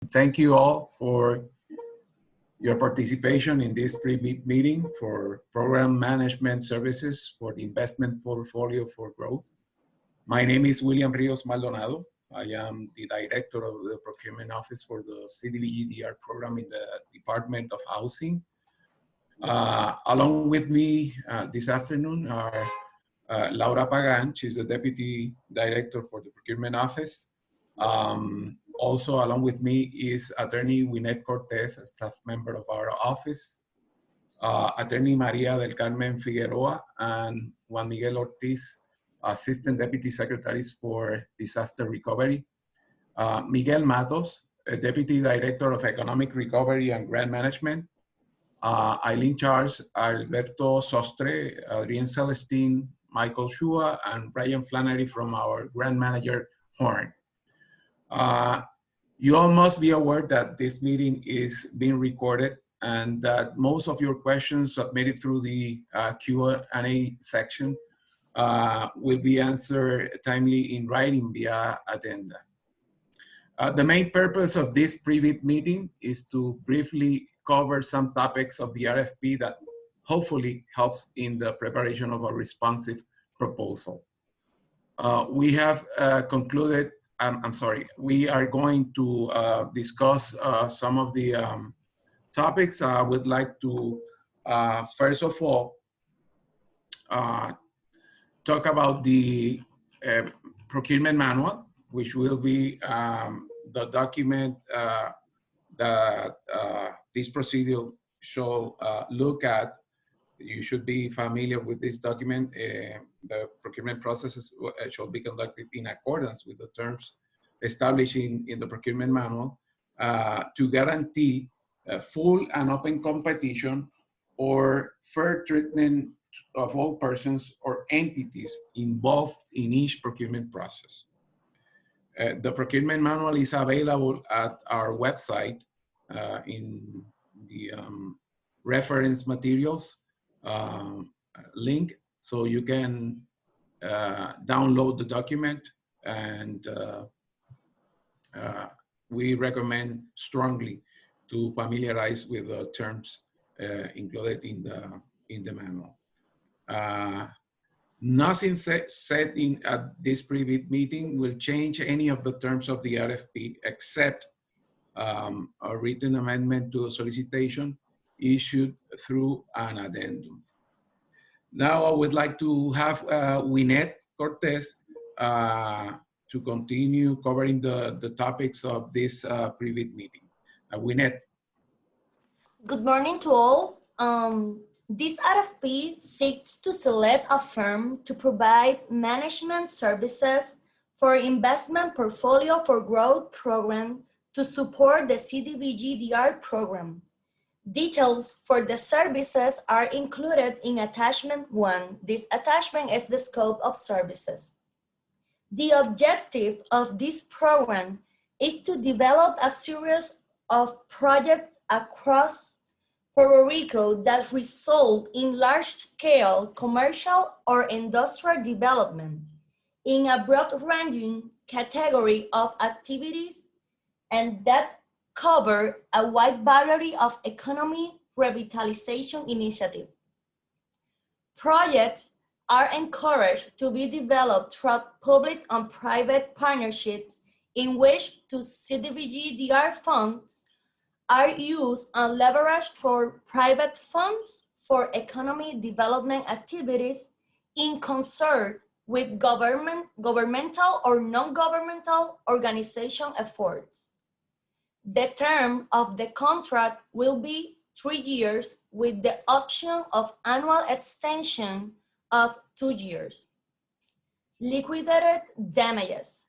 Thank you all for your participation in this pre-bid meeting for Program Management Services for the Investment Portfolio for Growth. My name is William Rios Maldonado. I am the Director of the Procurement Office for the CDBG-DR program in the Department of Housing. Along with me this afternoon are Laura Pagan. She's the Deputy Director for the Procurement Office. Also along with me is Attorney Winnet Cortez, a staff member of our office, Attorney Maria del Carmen Figueroa, and Juan Miguel Ortiz, Assistant Deputy Secretaries for Disaster Recovery, Miguel Matos, Deputy Director of Economic Recovery and Grant Management, Eileen Charles, Alberto Sostre, Adrienne Celestine, Michael Shua, and Brian Flannery from our Grant Manager, Horn. You all must be aware that this meeting is being recorded and that most of your questions submitted through the Q&A section will be answered timely in writing via addenda. The main purpose of this pre-bid meeting is to briefly cover some topics of the RFP that hopefully helps in the preparation of a responsive proposal. We have concluded, we are going to discuss some of the topics. I would like to, first of all, talk about the Procurement Manual, which will be the document that this procedure shall look at. You should be familiar with this document. The procurement processes shall be conducted in accordance with the terms established in the Procurement Manual to guarantee full and open competition or fair treatment of all persons or entities involved in each procurement process. The Procurement Manual is available at our website in the reference materials link, so you can download the document, and we recommend strongly to familiarize with the terms included in the manual. Nothing said at this pre-bid meeting will change any of the terms of the RFP except a written amendment to the solicitation issued through an addendum. Now I would like to have Winnet Cortez to continue covering the topics of this pre-bid meeting. Winnet. Good morning to all. This RFP seeks to select a firm to provide management services for investment portfolio for growth program to support the CDBG-DR program. Details for the services are included in attachment 1. This attachment is the scope of services. The objective of this program is to develop a series of projects across Puerto Rico that result in large-scale commercial or industrial development in a broad-ranging category of activities and that cover a wide variety of economy revitalization initiatives. Projects are encouraged to be developed through public and private partnerships in which CDBG-DR funds are used and leveraged for private funds for economy development activities in concert with governmental or non-governmental organization efforts. The term of the contract will be 3 years with the option of annual extension of 2 years. Liquidated damages.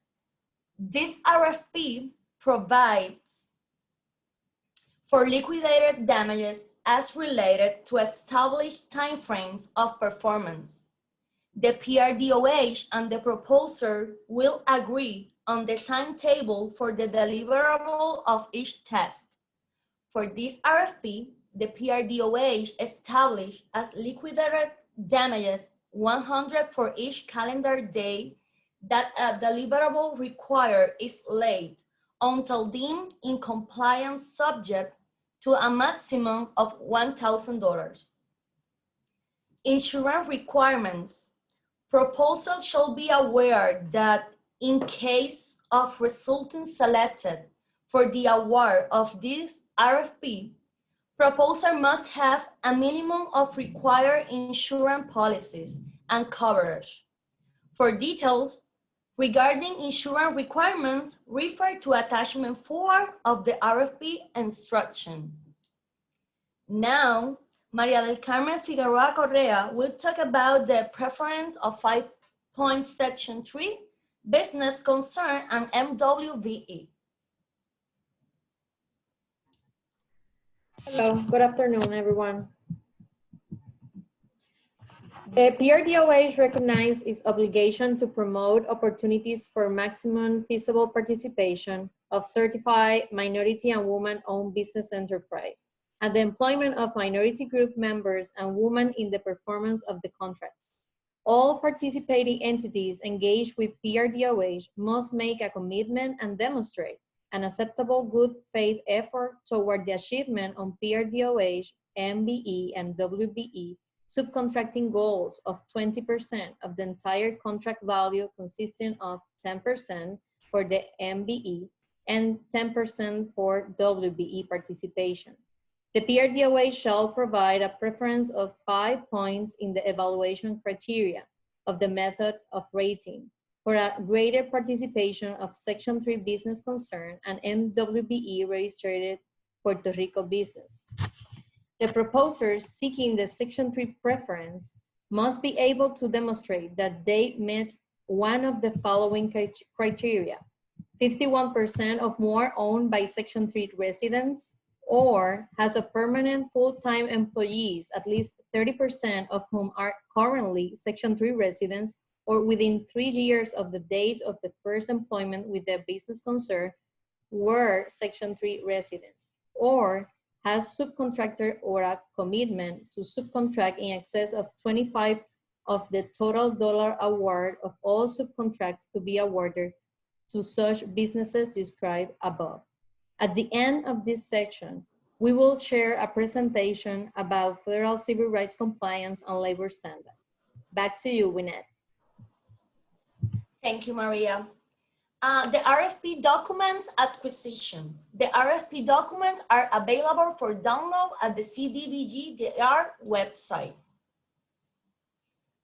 This RFP provides for liquidated damages as related to established timeframes of performance. The PRDOH and the proposer will agree on the timetable for the deliverable of each task. For this RFP, the PRDOH established as liquidated damages 100 for each calendar day that a deliverable required is late until deemed in compliance subject to a maximum of $1,000. Insurance requirements. Proposal shall be aware that in case of resulting selected for the award of this RFP, proposer must have a minimum of required insurance policies and coverage. For details regarding insurance requirements, refer to attachment 4 of the RFP instruction. Now, Maria del Carmen Figueroa Correa will talk about the preference of 5-point section 3, business concern and MWVE. Hello, good afternoon, everyone. The PRDOH recognizes its obligation to promote opportunities for maximum feasible participation of certified minority and woman-owned business enterprise, and the employment of minority group members and women in the performance of the contracts. All participating entities engaged with PRDOH must make a commitment and demonstrate an acceptable good faith effort toward the achievement on PRDOH, MBE, and WBE subcontracting goals of 20% of the entire contract value, consisting of 10% for the MBE and 10% for WBE participation. The PRDOH shall provide a preference of 5 points in the evaluation criteria of the method of rating for a greater participation of Section 3 business concern and MWBE registered Puerto Rico business. The proposers seeking the Section 3 preference must be able to demonstrate that they met one of the following criteria: 51% or more owned by Section 3 residents, or has a permanent full-time employees, at least 30% of whom are currently Section 3 residents, or within 3 years of the date of the first employment with the business concern were Section 3 residents, or has subcontractor or a commitment to subcontract in excess of 25 of the total dollar award of all subcontracts to be awarded to such businesses described above. At the end of this section, we will share a presentation about federal civil rights compliance and labor standards. Back to you, Winnet. Thank you, Maria. The RFP documents acquisition. The RFP documents are available for download at the CDBG-DR website.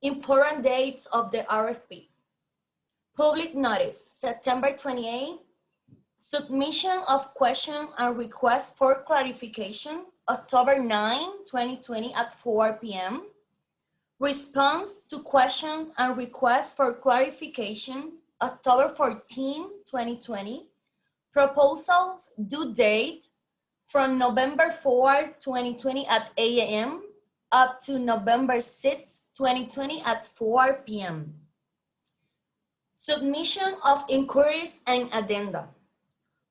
Important dates of the RFP. Public notice, September 28. Submission of question and request for clarification, October 9, 2020 at 4 p.m. Response to question and request for clarification, October 14, 2020. Proposals due date from November 4, 2020 at 8 a.m. up to November 6, 2020 at 4 p.m. Submission of inquiries and addenda.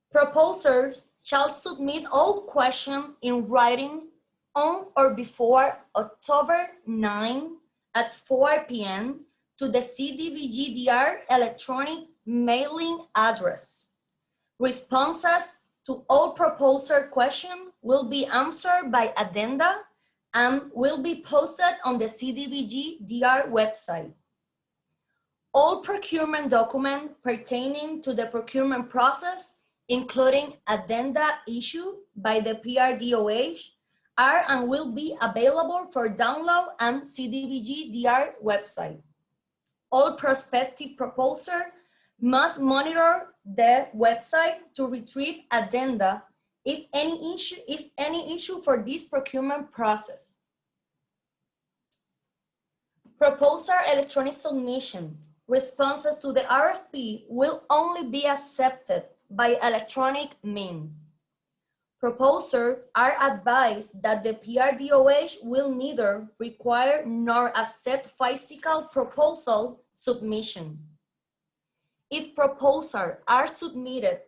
Proposers shall submit all questions in writing on or before October 9 at 4 p.m. to the CDBG-DR electronic mailing address. Responses to all proposer questions will be answered by addenda and will be posted on the CDBG-DR website. All procurement documents pertaining to the procurement process, including addenda issued by the PRDOH, are and will be available for download on CDBG-DR website. All prospective proposers must monitor the website to retrieve addenda if any issue for this procurement process. Proposer electronic submission. Responses to the RFP will only be accepted by electronic means. Proposers are advised that the PRDOH will neither require nor accept physical proposal submission. If proposals are submitted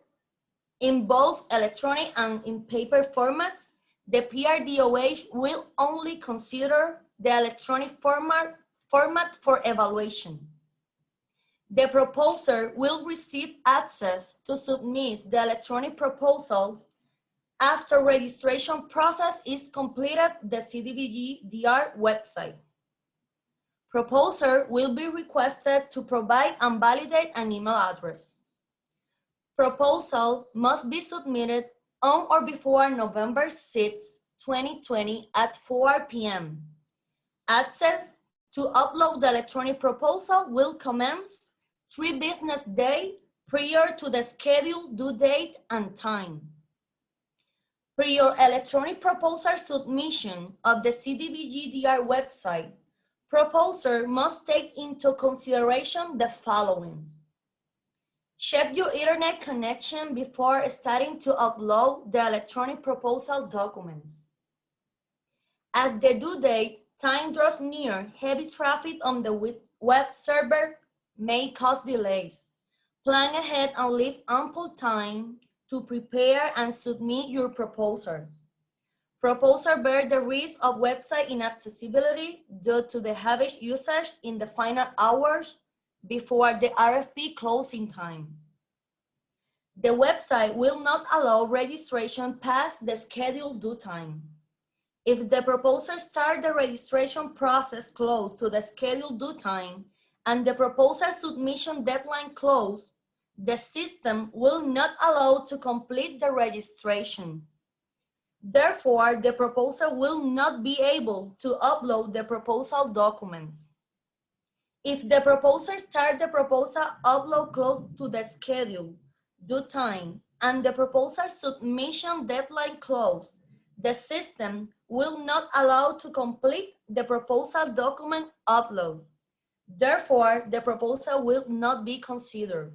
in both electronic and in paper formats, the PRDOH will only consider the electronic format for evaluation. The proposer will receive access to submit the electronic proposals after registration process is completed the CDBG-DR website. Proposer will be requested to provide and validate an email address. Proposal must be submitted on or before November 6, 2020 at 4 p.m. Access to upload the electronic proposal will commence 3 business days prior to the scheduled due date and time. Prior electronic proposal submission of the CDBG-DR website, proposer must take into consideration the following. Check your internet connection before starting to upload the electronic proposal documents. As the due date time draws near, heavy traffic on the web server may cause delays. Plan ahead and leave ample time to prepare and submit your proposal. Proposal bear the risk of website inaccessibility due to the heavy usage in the final hours before the RFP closing time. The website will not allow registration past the scheduled due time. If the proposer starts the registration process close to the scheduled due time and the proposal submission deadline close, the system will not allow to complete the registration. Therefore, the proposer will not be able to upload the proposal documents. If the proposer starts the proposal upload close to the schedule due time and the proposal submission deadline close, the system will not allow to complete the proposal document upload. Therefore, the proposal will not be considered.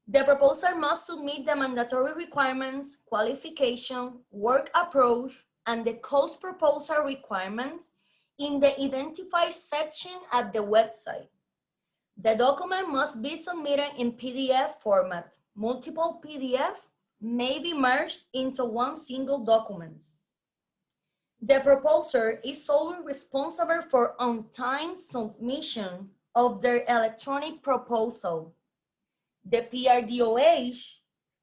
The proposer must submit the mandatory requirements, qualification, work approach, and the cost proposal requirements in the Identify section at the website. The document must be submitted in PDF format. Multiple PDF may be merged into one single document. The proposer is solely responsible for on-time submission of their electronic proposal. The PRDOH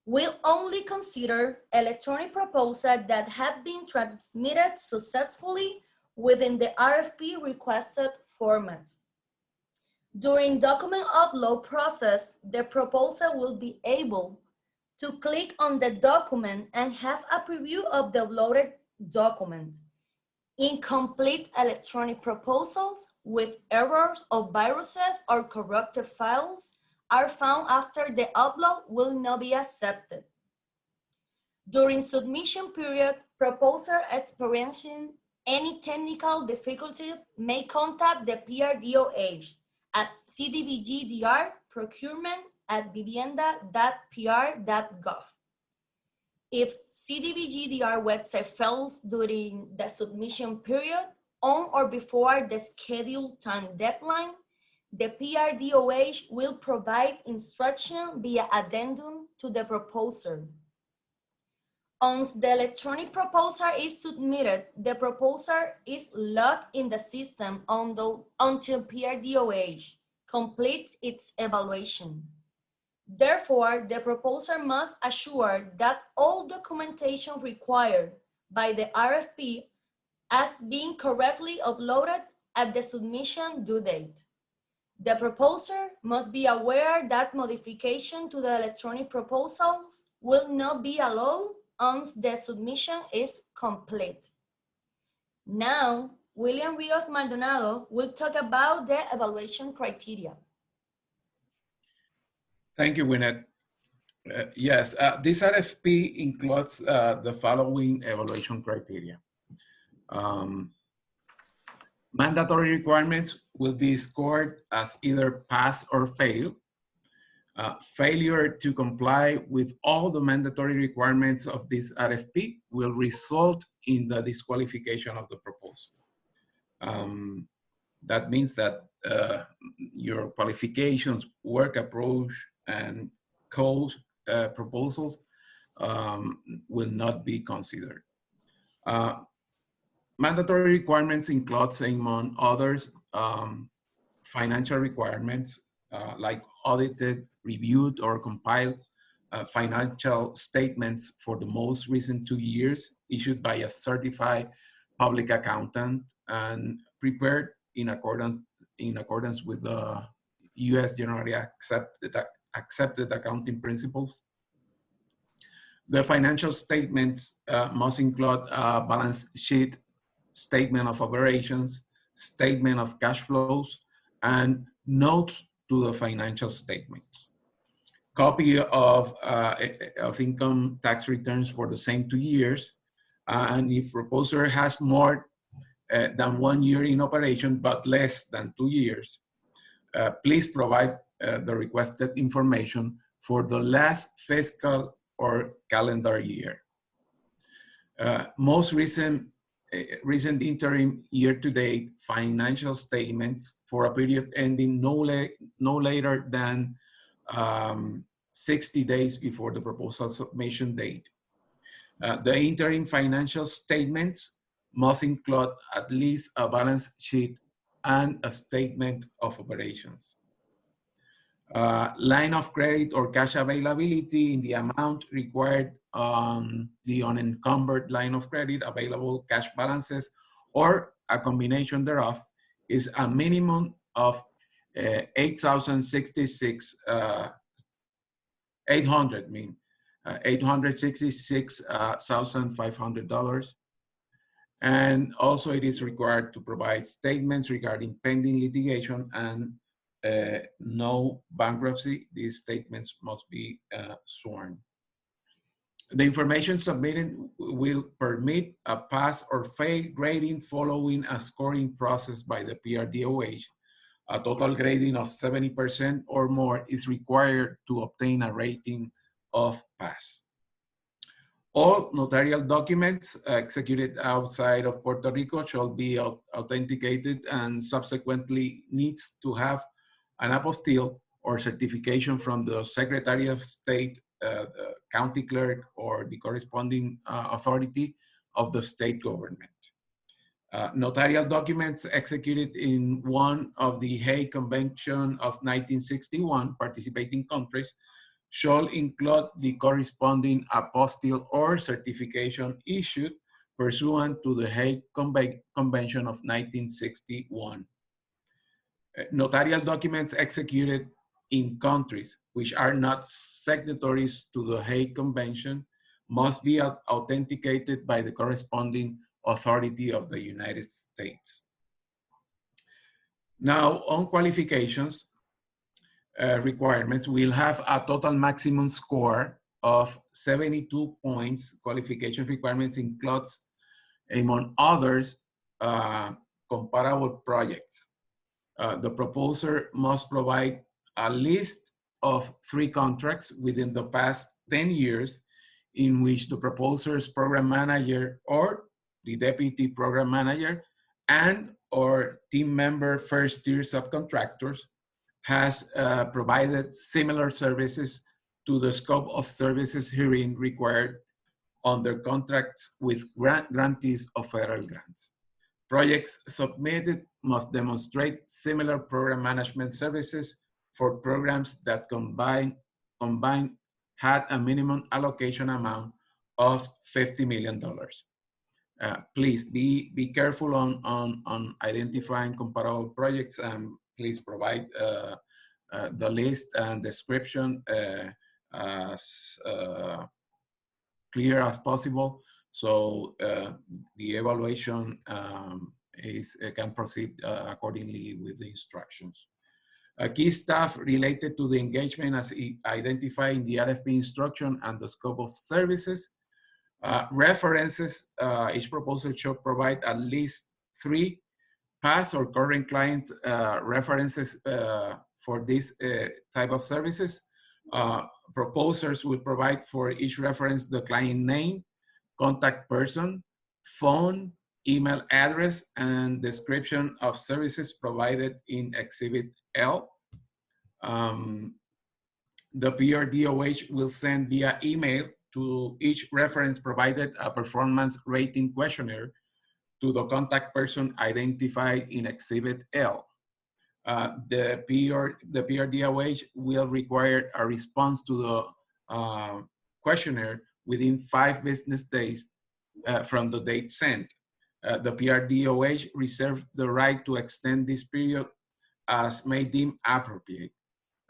will only consider electronic proposals that have been transmitted successfully within the RFP requested format. During document upload process, the proposer will be able to click on the document and have a preview of the uploaded document. Incomplete electronic proposals with errors or viruses or corrupted files are found after the upload will not be accepted. During submission period, proposer experiencing any technical difficulty may contact the PRDOH at CDBG-DR procurement at vivienda.pr.gov. If CDBG-DR website fails during the submission period on or before the scheduled time deadline, the PRDOH will provide instruction via addendum to the proposer. Once the electronic proposal is submitted, the proposal is logged in the system until PRDOH completes its evaluation. Therefore, the proposer must assure that all documentation required by the RFP has been correctly uploaded at the submission due date. The proposer must be aware that modification to the electronic proposals will not be allowed once the submission is complete. Now, William Rios Maldonado will talk about the evaluation criteria. Thank you, Winnet. Yes, this RFP includes the following evaluation criteria. Mandatory requirements will be scored as either pass or fail. Failure to comply with all the mandatory requirements of this RFP will result in the disqualification of the proposal. That means that your qualifications, work approach, and cost proposals will not be considered. Mandatory requirements include, among others, financial requirements, like audited, reviewed, or compiled financial statements for the most recent 2 years issued by a certified public accountant and prepared in accordance with the U.S. generally accepted accounting principles. The financial statements must include a balance sheet, statement of operations, statement of cash flows, and notes to the financial statements. Copy of income tax returns for the same 2 years. And if proposer has more than 1 year in operation, but less than 2 years, please provide the requested information for the last fiscal or calendar year. Most recent interim year-to-date financial statements for a period ending no later than 60 days before the proposal submission date. The interim financial statements must include at least a balance sheet and a statement of operations. Line of credit or cash availability in the amount required on the unencumbered line of credit, available cash balances, or a combination thereof is a minimum of $866,500. And also it is required to provide statements regarding pending litigation and no bankruptcy. These statements must be sworn. The information submitted will permit a pass or fail grading following a scoring process by the PRDOH. A total grading of 70% or more is required to obtain a rating of pass. All notarial documents executed outside of Puerto Rico shall be authenticated and subsequently needs to have an apostille or certification from the Secretary of State, the county clerk, or the corresponding authority of the state government. Notarial documents executed in one of the Hague Convention of 1961 participating countries shall include the corresponding apostille or certification issued pursuant to the Hague Convention of 1961. Notarial documents executed in countries which are not signatories to the Hague Convention must be authenticated by the corresponding authority of the United States. Now, on qualifications requirements, we'll have a total maximum score of 72 points. Qualification requirements includes, among others, comparable projects. The proposer must provide a list of 3 contracts within the past 10 years in which the proposer's program manager or the deputy program manager and or team member first-tier subcontractors has provided similar services to the scope of services herein required under contracts with grantees of federal grants. Projects submitted must demonstrate similar program management services for programs that combined had a minimum allocation amount of $50 million. Please be careful on identifying comparable projects, and please provide the list and description as clear as possible, so the evaluation can proceed accordingly with the instructions. Key staff related to the engagement as identified in the RFP instruction and the scope of services. References, each proposal should provide at least 3 past or current client references for this type of services. Proposers will provide for each reference the client name, contact person, phone, email address, and description of services provided in Exhibit L. The PRDOH will send via email to each reference provided a performance rating questionnaire to the contact person identified in Exhibit L. the PRDOH will require a response to the questionnaire within 5 business days from the date sent. The PRDOH reserves the right to extend this period as may deem appropriate.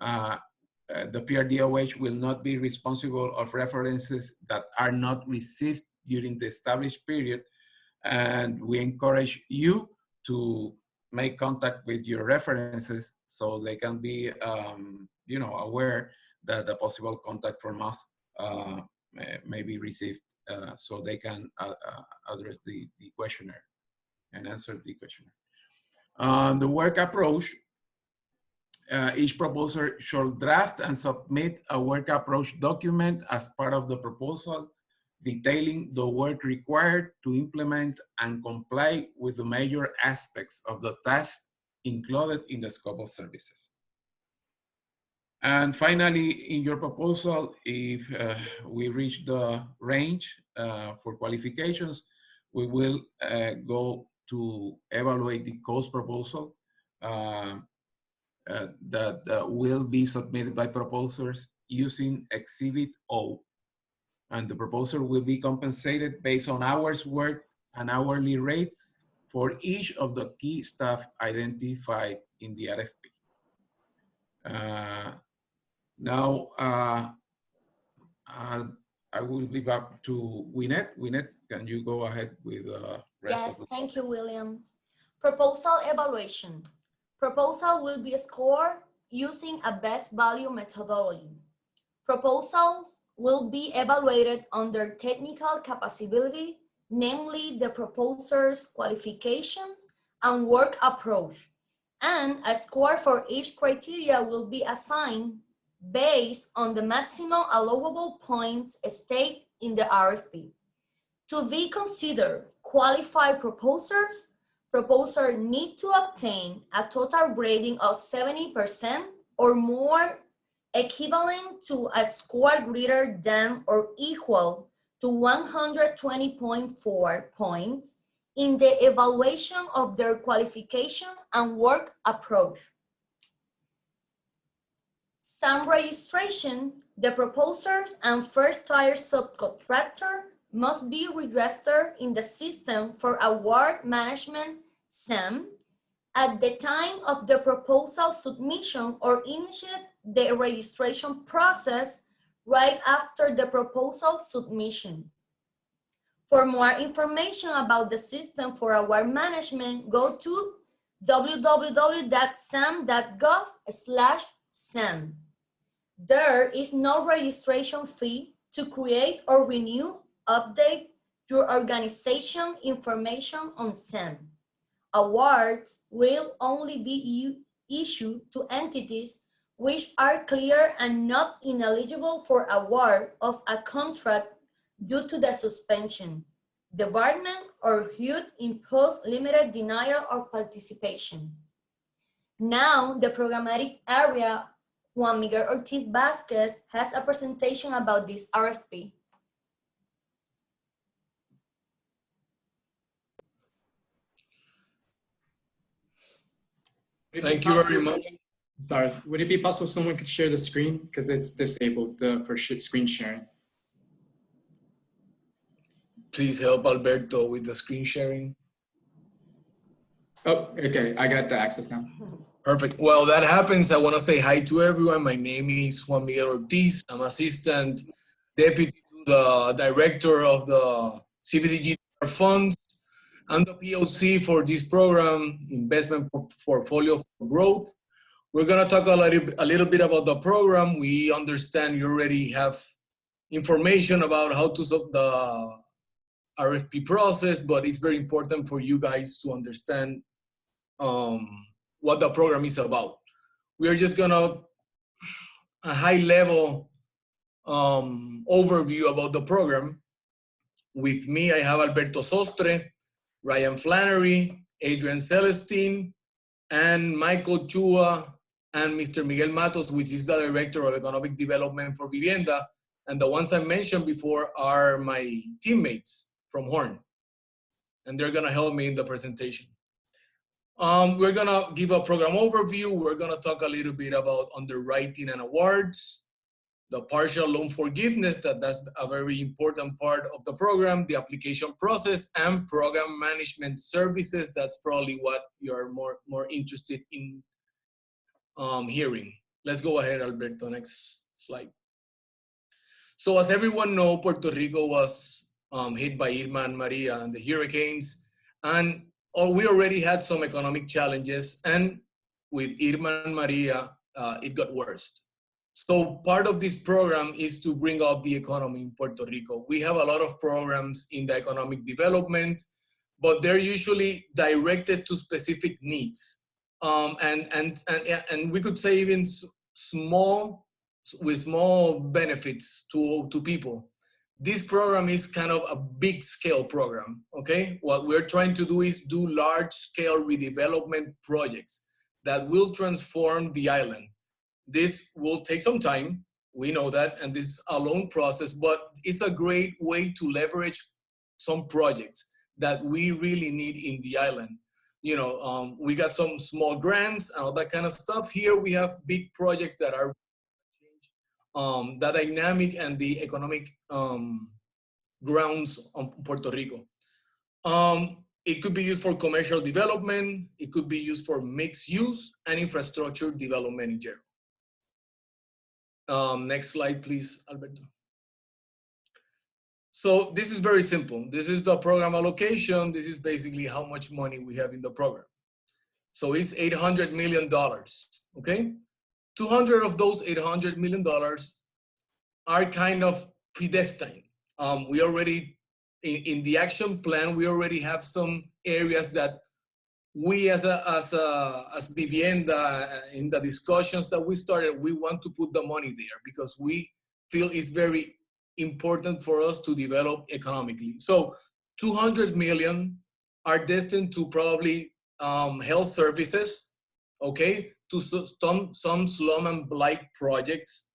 The PRDOH will not be responsible of references that are not received during the established period, and we encourage you to make contact with your references so they can be, you know, aware that the possible contact from us may be received, so they can address the questionnaire and answer the questionnaire. The work approach, each proposer should draft and submit a work approach document as part of the proposal, detailing the work required to implement and comply with the major aspects of the task included in the scope of services. And finally, in your proposal, if we reach the range for qualifications, we will go to evaluate the cost proposal that will be submitted by proposers using Exhibit O. And the proposer will be compensated based on hours worked and hourly rates for each of the key staff identified in the RFP. Now, I will be back to Winnet. Winnet, can you go ahead with the rest Yes, of the thank you, William. Proposal evaluation. Proposal will be scored using a best value methodology. Proposals will be evaluated under technical capability, namely the proposer's qualifications and work approach. And a score for each criteria will be assigned based on the maximum allowable points stated in the RFP. To be considered qualified proposers, proposers need to obtain a total grading of 70% or more, equivalent to a score greater than or equal to 120.4 points in the evaluation of their qualification and work approach. Some registration, the proposers and first-tier subcontractor must be registered in the system for award management SAM at the time of the proposal submission or initiate the registration process right after the proposal submission. For more information about the system for award management, go to www.sam.gov/SAM. There is no registration fee to create or renew, update your organization information on SAM. Awards will only be issued to entities which are clear and not ineligible for award of a contract due to the suspension, debarment, or HUD imposed limited denial of participation. Now, the programmatic area, Juan Miguel Ortiz Vasquez, has a presentation about this RFP. Thank you very much. Sorry, would it be possible someone could share the screen? Because it's disabled for screen sharing. Please help Alberto with the screen sharing. Oh, okay, I got the access now. Perfect. Well, that happens. I want to say hi to everyone. My name is Juan Miguel Ortiz. I'm Assistant Deputy to the Director of the CBDG Funds. I'm the POC for this program, Investment Portfolio for Growth. We're going to talk a little bit about the program. We understand you already have information about how to solve the RFP process, but it's very important for you guys to understand what the program is about. We are just gonna a high level overview about the program. With me, I have Alberto Sostre, Ryan Flannery, Adrian Celestine, and Michael Chua, and Mr. Miguel Matos, which is the Director of Economic Development for Vivienda. And the ones I mentioned before are my teammates from Horn. And they're gonna help me in the presentation. We're gonna give a program overview. We're gonna talk a little bit about underwriting and awards, the partial loan forgiveness, that's a very important part of the program, the application process, and program management services. That's probably what you're more interested in hearing. Let's go ahead, Alberto, next slide. So as everyone knows, Puerto Rico was hit by Irma and Maria and the hurricanes, and we already had some economic challenges, and with Irma and Maria, it got worse. So part of this program is to bring up the economy in Puerto Rico. We have a lot of programs in the economic development, but they're usually directed to specific needs. And we could say even with small benefits to people. This program is kind of a big scale program, okay? What we're trying to do is do large scale redevelopment projects that will transform the island. This will take some time, we know that, and this is a long process, but it's a great way to leverage some projects that we really need in the island. You know, we got some small grants and all that kind of stuff. Here we have big projects that are the dynamic and the economic grounds on Puerto Rico. It could be used for commercial development. It could be used for mixed use and infrastructure development in general. Next slide, please, Alberto. So this is very simple. This is the program allocation. This is basically how much money we have in the program. So it's $800 million, okay? 200 of those $800 million are kind of predestined. We already, in the action plan, we already have some areas that we as Vivienda, in the discussions that we started, we want to put the money there because we feel it's very important for us to develop economically. So 200 million are destined to probably health services, okay, to some slum and blight projects.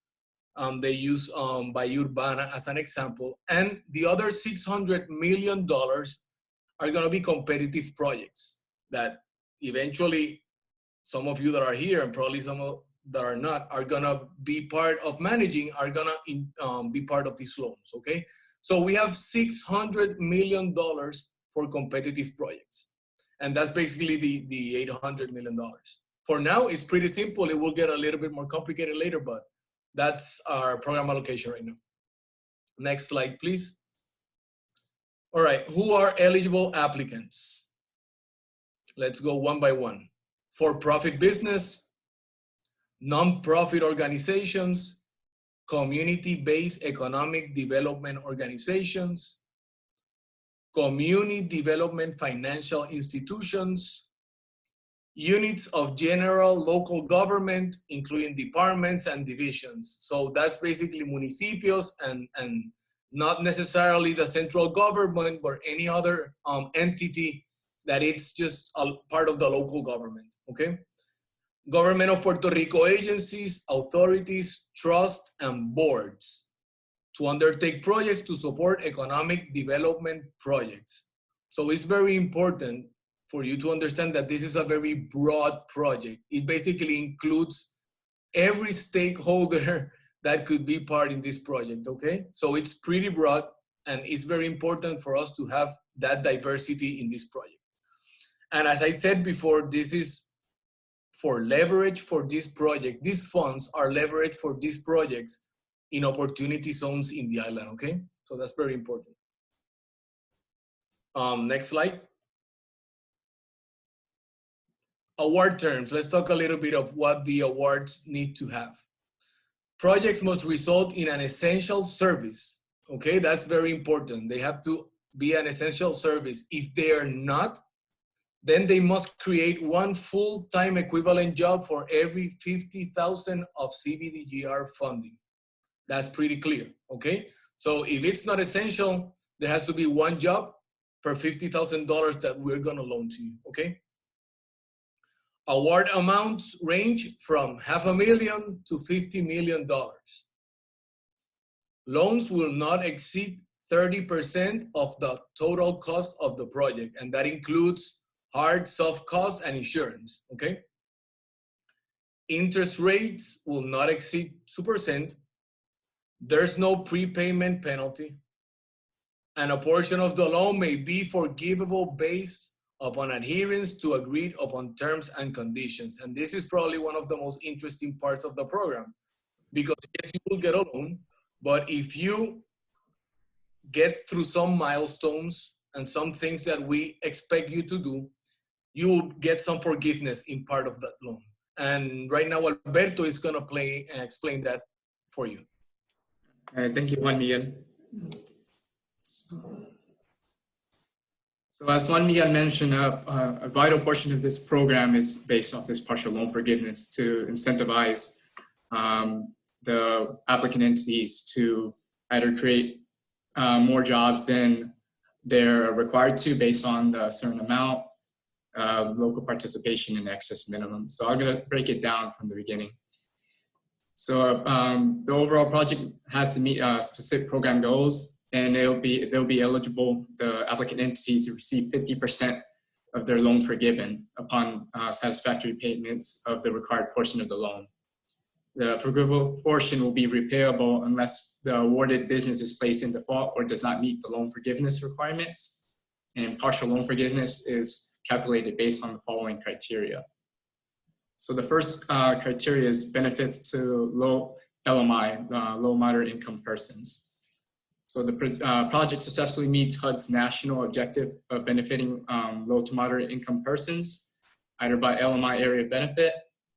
They use by Urbana as an example. And the other $600 million are gonna be competitive projects that eventually some of you that are here and probably some that are not are gonna be part of managing, are gonna be part of these loans, okay? So we have $600 million for competitive projects. And that's basically the $800 million. For now, it's pretty simple. It will get a little bit more complicated later, but that's our program allocation right now. Next slide, please. All right, who are eligible applicants? Let's go one by one. For-profit business, non-profit organizations, community-based economic development organizations, community development financial institutions, units of general local government, including departments and divisions. So that's basically municipios and not necessarily the central government, but any other entity that it's just a part of the local government, okay? Government of Puerto Rico agencies, authorities, trusts, and boards to undertake projects to support economic development projects. So it's very important for you to understand that this is a very broad project. It basically includes every stakeholder that could be part in this project, okay? So it's pretty broad, and it's very important for us to have that diversity in this project. And as I said before, this is for leverage for this project. These funds are leverage for these projects in opportunity zones in the island, okay? So that's very important. Next slide. Award terms. Let's talk a little bit of what the awards need to have. Projects must result in an essential service, okay? That's very important. They have to be an essential service. If they are not, then they must create one full-time equivalent job for every 50,000 of CBDGR funding. That's pretty clear, okay? So if it's not essential, there has to be one job per $50,000 that we're gonna loan to you, okay? Award amounts range from $500,000 to $50 million. Loans will not exceed 30% of the total cost of the project, and that includes hard, soft costs, and insurance, okay? Interest rates will not exceed 2%. There's no prepayment penalty. And a portion of the loan may be forgivable based upon adherence to agreed upon terms and conditions. And this is probably one of the most interesting parts of the program, because yes, you will get a loan, but if you get through some milestones and some things that we expect you to do, you will get some forgiveness in part of that loan. And right now, Alberto is going to explain that for you. Thank you, Juan Miguel. So as Juan Miguel mentioned, a vital portion of this program is based off this partial loan forgiveness to incentivize the applicant entities to either create more jobs than they're required to based on the certain amount, local participation and excess minimum. So I'm going to break it down from the beginning. So the overall project has to meet specific program goals, and they'll be eligible, the applicant entities, to receive 50% of their loan forgiven upon satisfactory payments of the required portion of the loan. The forgivable portion will be repayable unless the awarded business is placed in default or does not meet the loan forgiveness requirements. And partial loan forgiveness is calculated based on the following criteria. So the first criteria is benefits to low LMI, low moderate income persons. So the project successfully meets HUD's national objective of benefiting low to moderate income persons, either by LMI area benefit,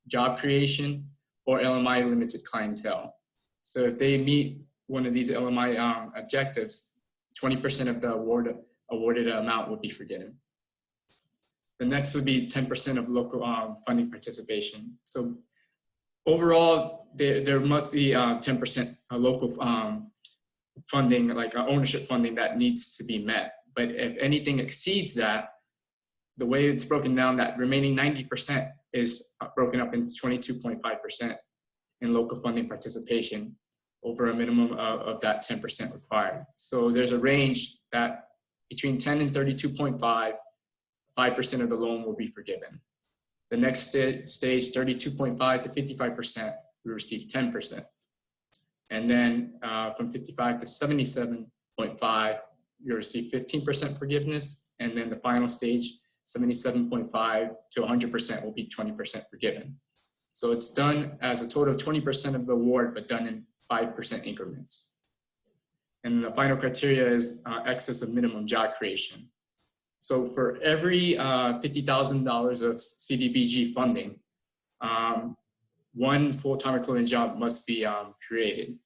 job creation, or LMI limited clientele. So if they meet one of these LMI objectives, 20% of the awarded amount would be forgiven. The next would be 10% of local funding participation. So overall, there must be 10% local funding, like ownership funding, that needs to be met. But if anything exceeds that, the way it's broken down, that remaining 90% is broken up into 22.5% in local funding participation over a minimum of that 10% required. So there's a range that between 10 and 32.5, 5% of the loan will be forgiven. The next stage, 32.5 to 55%, we receive 10%. And then from 55 to 77.5, you receive 15% forgiveness. And then the final stage, 77.5 to 100% will be 20% forgiven. So it's done as a total of 20% of the award, but done in 5% increments. And the final criteria is excess of minimum job creation. So for every $50,000 of CDBG funding, one full-time equivalent job must be created.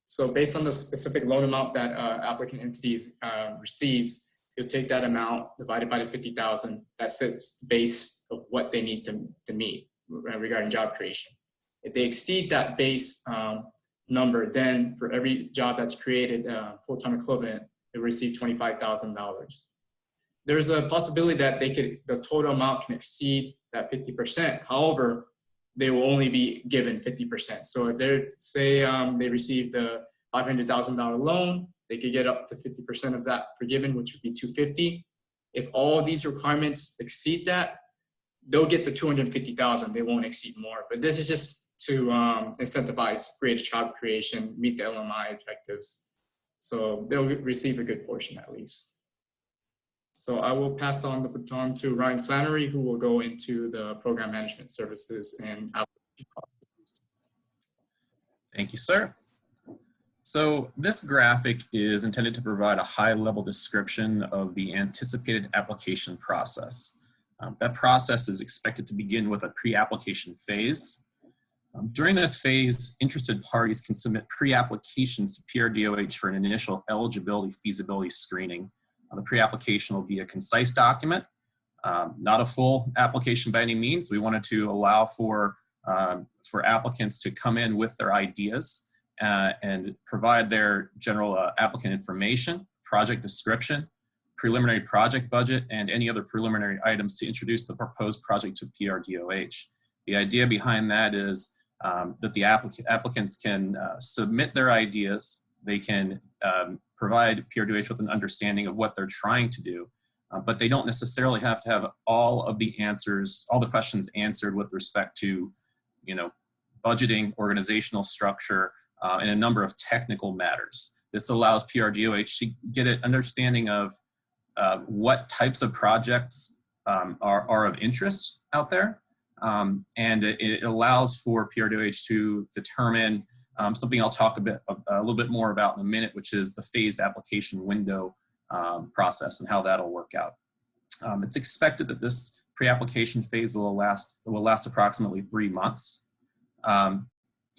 So based on the specific loan amount that applicant entities receives, you'll take that amount divided by the 50,000. That sets the base of what they need to meet regarding job creation. If they exceed that base number, then for every job that's created, full-time equivalent, they receive $25,000. There's a possibility that the total amount can exceed that 50%. However, they will only be given 50%. So if they receive the $500,000 loan, they could get up to 50% of that forgiven, which would be $250,000. If all these requirements exceed that, they'll get the $250,000. They won't exceed more. But this is just to incentivize greater job creation, meet the LMI objectives. So they'll receive a good portion at least. So I will pass on the baton to Ryan Flannery, who will go into the program management services and application processes. Thank you, sir. So this graphic is intended to provide a high-level description of the anticipated application process. That process is expected to begin with a pre-application phase. During this phase, interested parties can submit pre-applications to PRDOH for an initial eligibility feasibility screening. The pre-application will be a concise document, not a full application by any means. We wanted to allow for applicants to come in with their ideas and provide their general applicant information, project description, preliminary project budget, and any other preliminary items to introduce the proposed project to PRDOH. The idea behind that is that the applicants can submit their ideas. They can provide PRDOH with an understanding of what they're trying to do. but they don't necessarily have to have all of the answers, all the questions answered with respect to, you know, budgeting, organizational structure, and a number of technical matters. This allows PRDOH to get an understanding of what types of projects are of interest out there. And it allows for PRDOH to determine something I'll talk a little bit more about in a minute, which is the phased application window process and how that'll work out. It's expected that this pre-application phase will last approximately 3 months.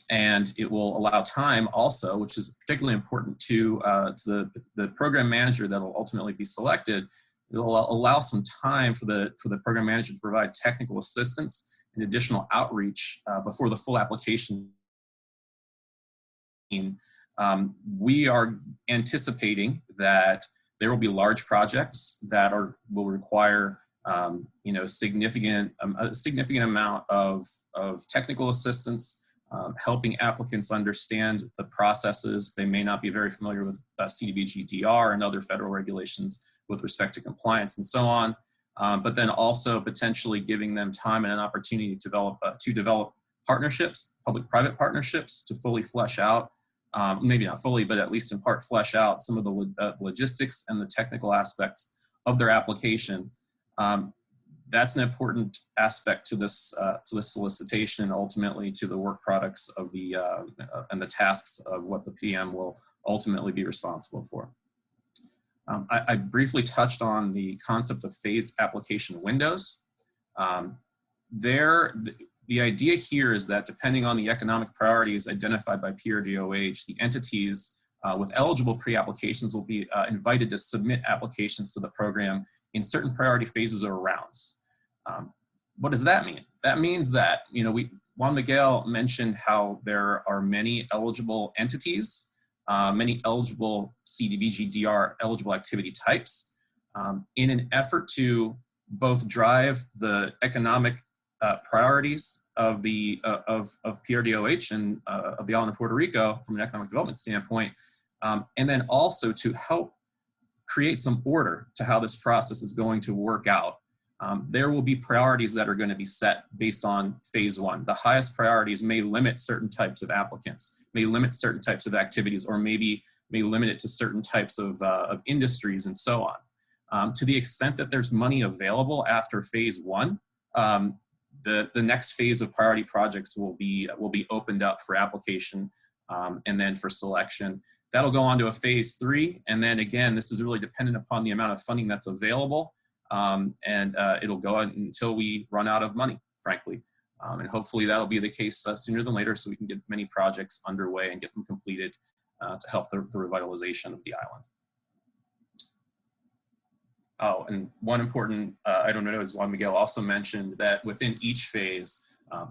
And it will allow time also, which is particularly important to the program manager that will ultimately be selected. It will allow some time for the program manager to provide technical assistance and additional outreach before the full application. We are anticipating that there will be large projects that will require you know, a significant amount of technical assistance, helping applicants understand the processes. They may not be very familiar with CDBG-DR and other federal regulations with respect to compliance and so on, but then also potentially giving them time and an opportunity to develop partnerships, public-private partnerships, to fully flesh out, maybe not fully, but at least in part flesh out some of the logistics and the technical aspects of their application. That's an important aspect to this solicitation, and ultimately to the work products of the and the tasks of what the PM will ultimately be responsible for. I briefly touched on the concept of phased application windows. The idea here is that depending on the economic priorities identified by PRDOH, the entities with eligible pre-applications will be invited to submit applications to the program in certain priority phases or rounds. What does that mean? That means that, you know, Juan Miguel mentioned how there are many eligible entities, many eligible CDBG-DR eligible activity types, in an effort to both drive the economic priorities of PRDOH and of the island of Puerto Rico from an economic development standpoint, and then also to help create some order to how this process is going to work out. There will be priorities that are going to be set based on phase one. The highest priorities may limit certain types of applicants, may limit certain types of activities, or maybe may limit it to certain types of industries and so on. To the extent that there's money available after phase one, the next phase of priority projects will be opened up for application and then for selection. That'll go on to a phase three, and then again, this is really dependent upon the amount of funding that's available. And it'll go until we run out of money, frankly. And hopefully that'll be the case sooner than later, so we can get many projects underway and get them completed to help the revitalization of the island. Oh, and one important item to note is Juan Miguel also mentioned that within each phase,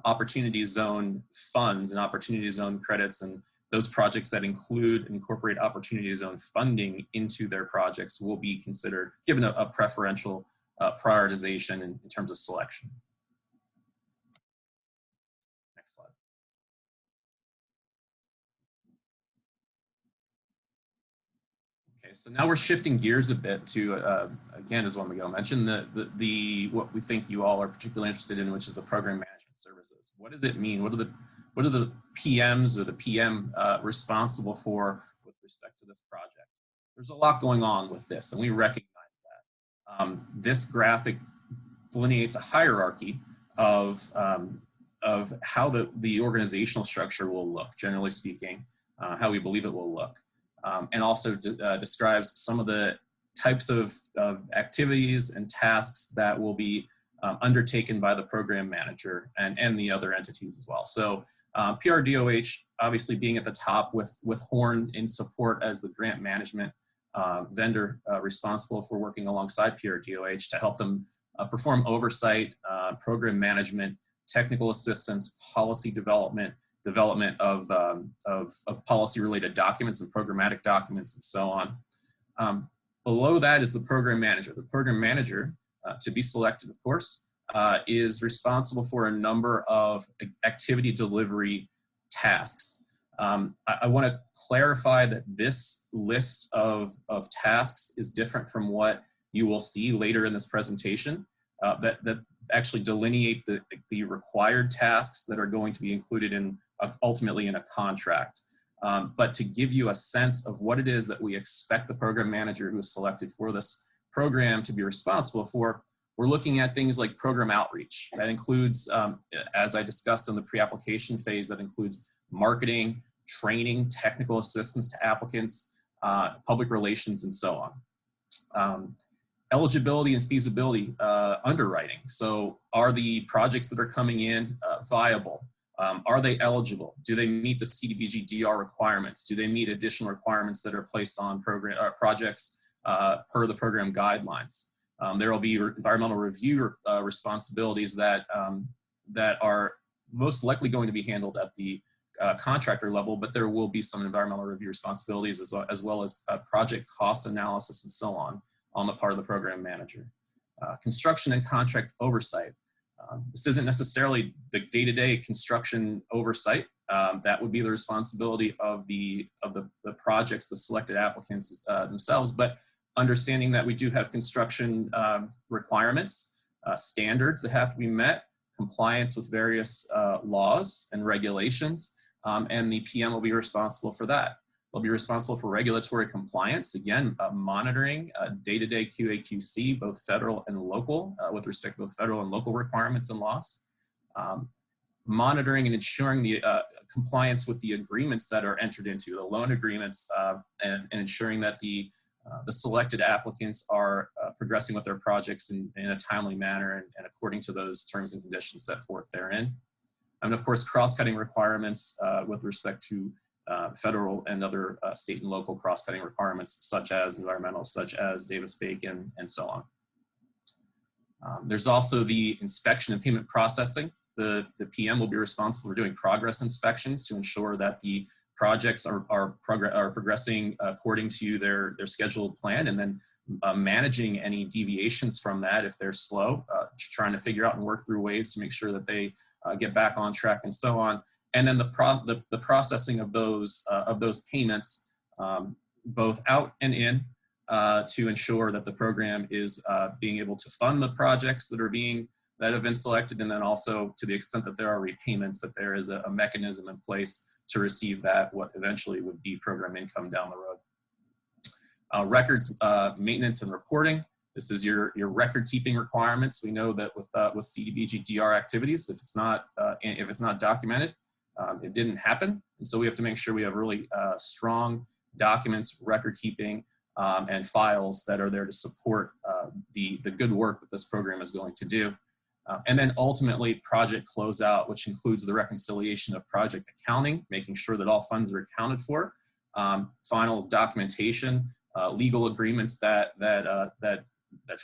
opportunity zone funds and opportunity zone credits and those projects that incorporate opportunity zone funding into their projects will be considered, given a preferential prioritization in terms of selection. Next slide. Okay, so now we're shifting gears a bit to, again, as Juan Miguel mentioned, what we think you all are particularly interested in, which is the program management services. What does it mean? What are the PMs or the PM responsible for with respect to this project? There's a lot going on with this, and we recognize that. This graphic delineates a hierarchy of how the organizational structure will look, generally speaking, how we believe it will look, and also describes some of the types of activities and tasks that will be undertaken by the program manager and the other entities as well. So PRDOH obviously being at the top with Horn in support as the grant management vendor responsible for working alongside PRDOH to help them perform oversight, program management, technical assistance, policy development of policy-related documents and programmatic documents and so on. Below that is the program manager. The program manager, to be selected, of course, is responsible for a number of activity delivery tasks. I want to clarify that this list of tasks is different from what you will see later in this presentation that actually delineate the required tasks that are going to be included in ultimately in a contract. But to give you a sense of what it is that we expect the program manager who is selected for this program to be responsible for, we're looking at things like program outreach. That includes, as I discussed in the pre-application phase, that includes marketing, training, technical assistance to applicants, public relations, and so on. Eligibility and feasibility underwriting. So are the projects that are coming in viable? Are they eligible? Do they meet the CDBG DR requirements? Do they meet additional requirements that are placed on projects per the program guidelines? There will be environmental review responsibilities that, that are most likely going to be handled at the contractor level, but there will be some environmental review responsibilities as well as project cost analysis and so on the part of the program manager. Construction and contract oversight. This isn't necessarily the day-to-day construction oversight. That would be the responsibility of the projects, the selected applicants themselves, but understanding that we do have construction requirements, standards that have to be met, compliance with various laws and regulations, and the PM will be responsible for that. They'll be responsible for regulatory compliance, again, monitoring day-to-day QA/QC, both federal and local, with respect to both federal and local requirements and laws. Monitoring and ensuring the compliance with the agreements that are entered into, the loan agreements, and ensuring that the selected applicants are progressing with their projects in a timely manner and according to those terms and conditions set forth therein. And of course, cross-cutting requirements with respect to federal and other state and local cross-cutting requirements, such as environmental, such as Davis-Bacon, and so on. There's also the inspection and payment processing. The PM will be responsible for doing progress inspections to ensure that the projects are progressing according to their scheduled plan, and then managing any deviations from that if they're slow, trying to figure out and work through ways to make sure that they get back on track and so on. And then the processing of those payments, both out and in, to ensure that the program is being able to fund the projects that have been selected, and then also to the extent that there are repayments, that there is a mechanism in place to receive that, what eventually would be program income down the road. Records, maintenance and reporting. This is your record keeping requirements. We know that with CDBG DR activities, if it's not documented, it didn't happen. And so we have to make sure we have really strong documents, record keeping, and files that are there to support the good work that this program is going to do. And then ultimately project closeout, which includes the reconciliation of project accounting, making sure that all funds are accounted for, final documentation, legal agreements that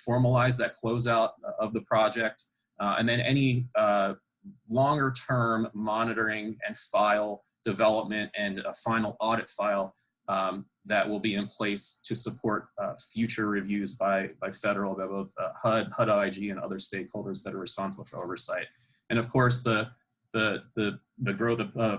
formalize that closeout of the project, and then any longer term monitoring and file development and a final audit file that will be in place to support future reviews by federal, by both HUD, HUD-OIG, and other stakeholders that are responsible for oversight. And of course, the portfolio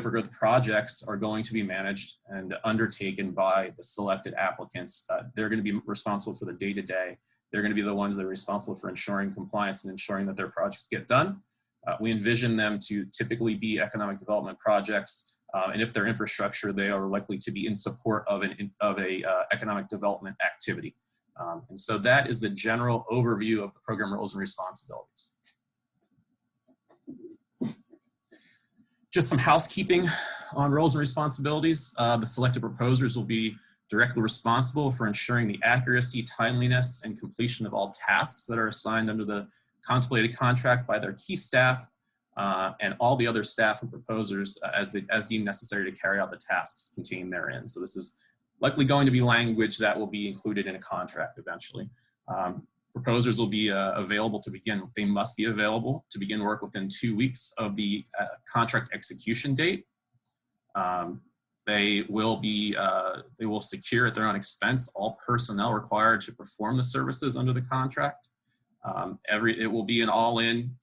for growth projects are going to be managed and undertaken by the selected applicants. They're going to be responsible for the day-to-day. They're going to be the ones that are responsible for ensuring compliance and ensuring that their projects get done. We envision them to typically be economic development projects, and if they're infrastructure, they are likely to be in support of a economic development activity. And so that is the general overview of the program roles and responsibilities. Just some housekeeping on roles and responsibilities. The selected proposers will be directly responsible for ensuring the accuracy, timeliness, and completion of all tasks that are assigned under the contemplated contract by their key staff and all the other staff and proposers as deemed necessary to carry out the tasks contained therein. So this is likely going to be language that will be included in a contract eventually. Proposers will be available to begin. They must be available to begin work within 2 weeks of the contract execution date. They will secure at their own expense all personnel required to perform the services under the contract. It will be an all-in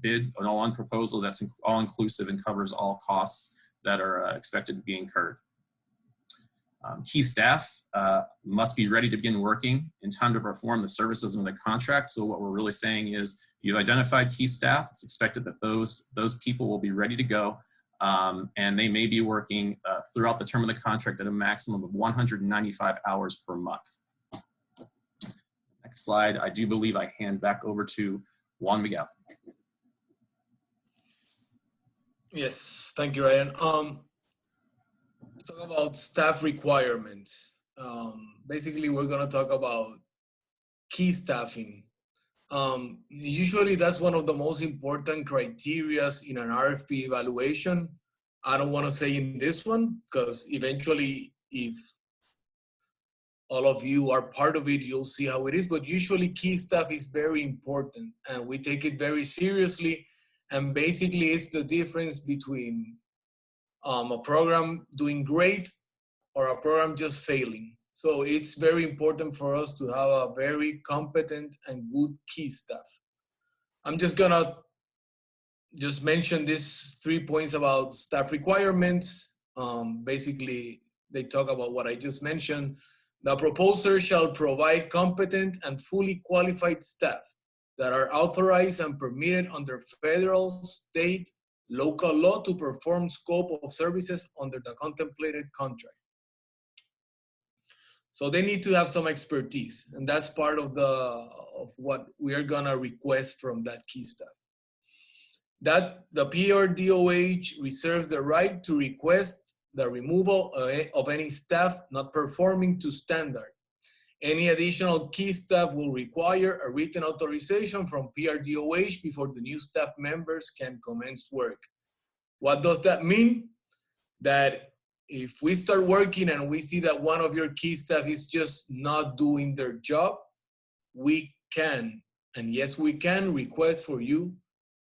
bid, an all-in proposal that's all-inclusive and covers all costs that are expected to be incurred. Key staff must be ready to begin working in time to perform the services under the contract. So what we're really saying is you've identified key staff. It's expected that those people will be ready to go, and they may be working throughout the term of the contract at a maximum of 195 hours per month. Next slide. I do believe I hand back over to Juan Miguel. Yes, thank you, Ryan. Let's talk about staff requirements. Basically, we're going to talk about key staffing. Usually, that's one of the most important criteria in an RFP evaluation. I don't want to say in this one, because eventually, if all of you are part of it, you'll see how it is. But usually, key staff is very important, and we take it very seriously. And basically, it's the difference between a program doing great or a program just failing. So it's very important for us to have a very competent and good key staff. I'm just gonna mention these 3 points about staff requirements. Basically, they talk about what I just mentioned. The proposer shall provide competent and fully qualified staff that are authorized and permitted under federal, state, local law to perform scope of services under the contemplated contract. So they need to have some expertise, and that's part of what we are gonna request from that key staff. That the PRDOH reserves the right to request the removal of any staff not performing to standard. Any additional key staff will require a written authorization from PRDOH before the new staff members can commence work. What does that mean? That if we start working and we see that one of your key staff is just not doing their job, we can, and yes, we can request for you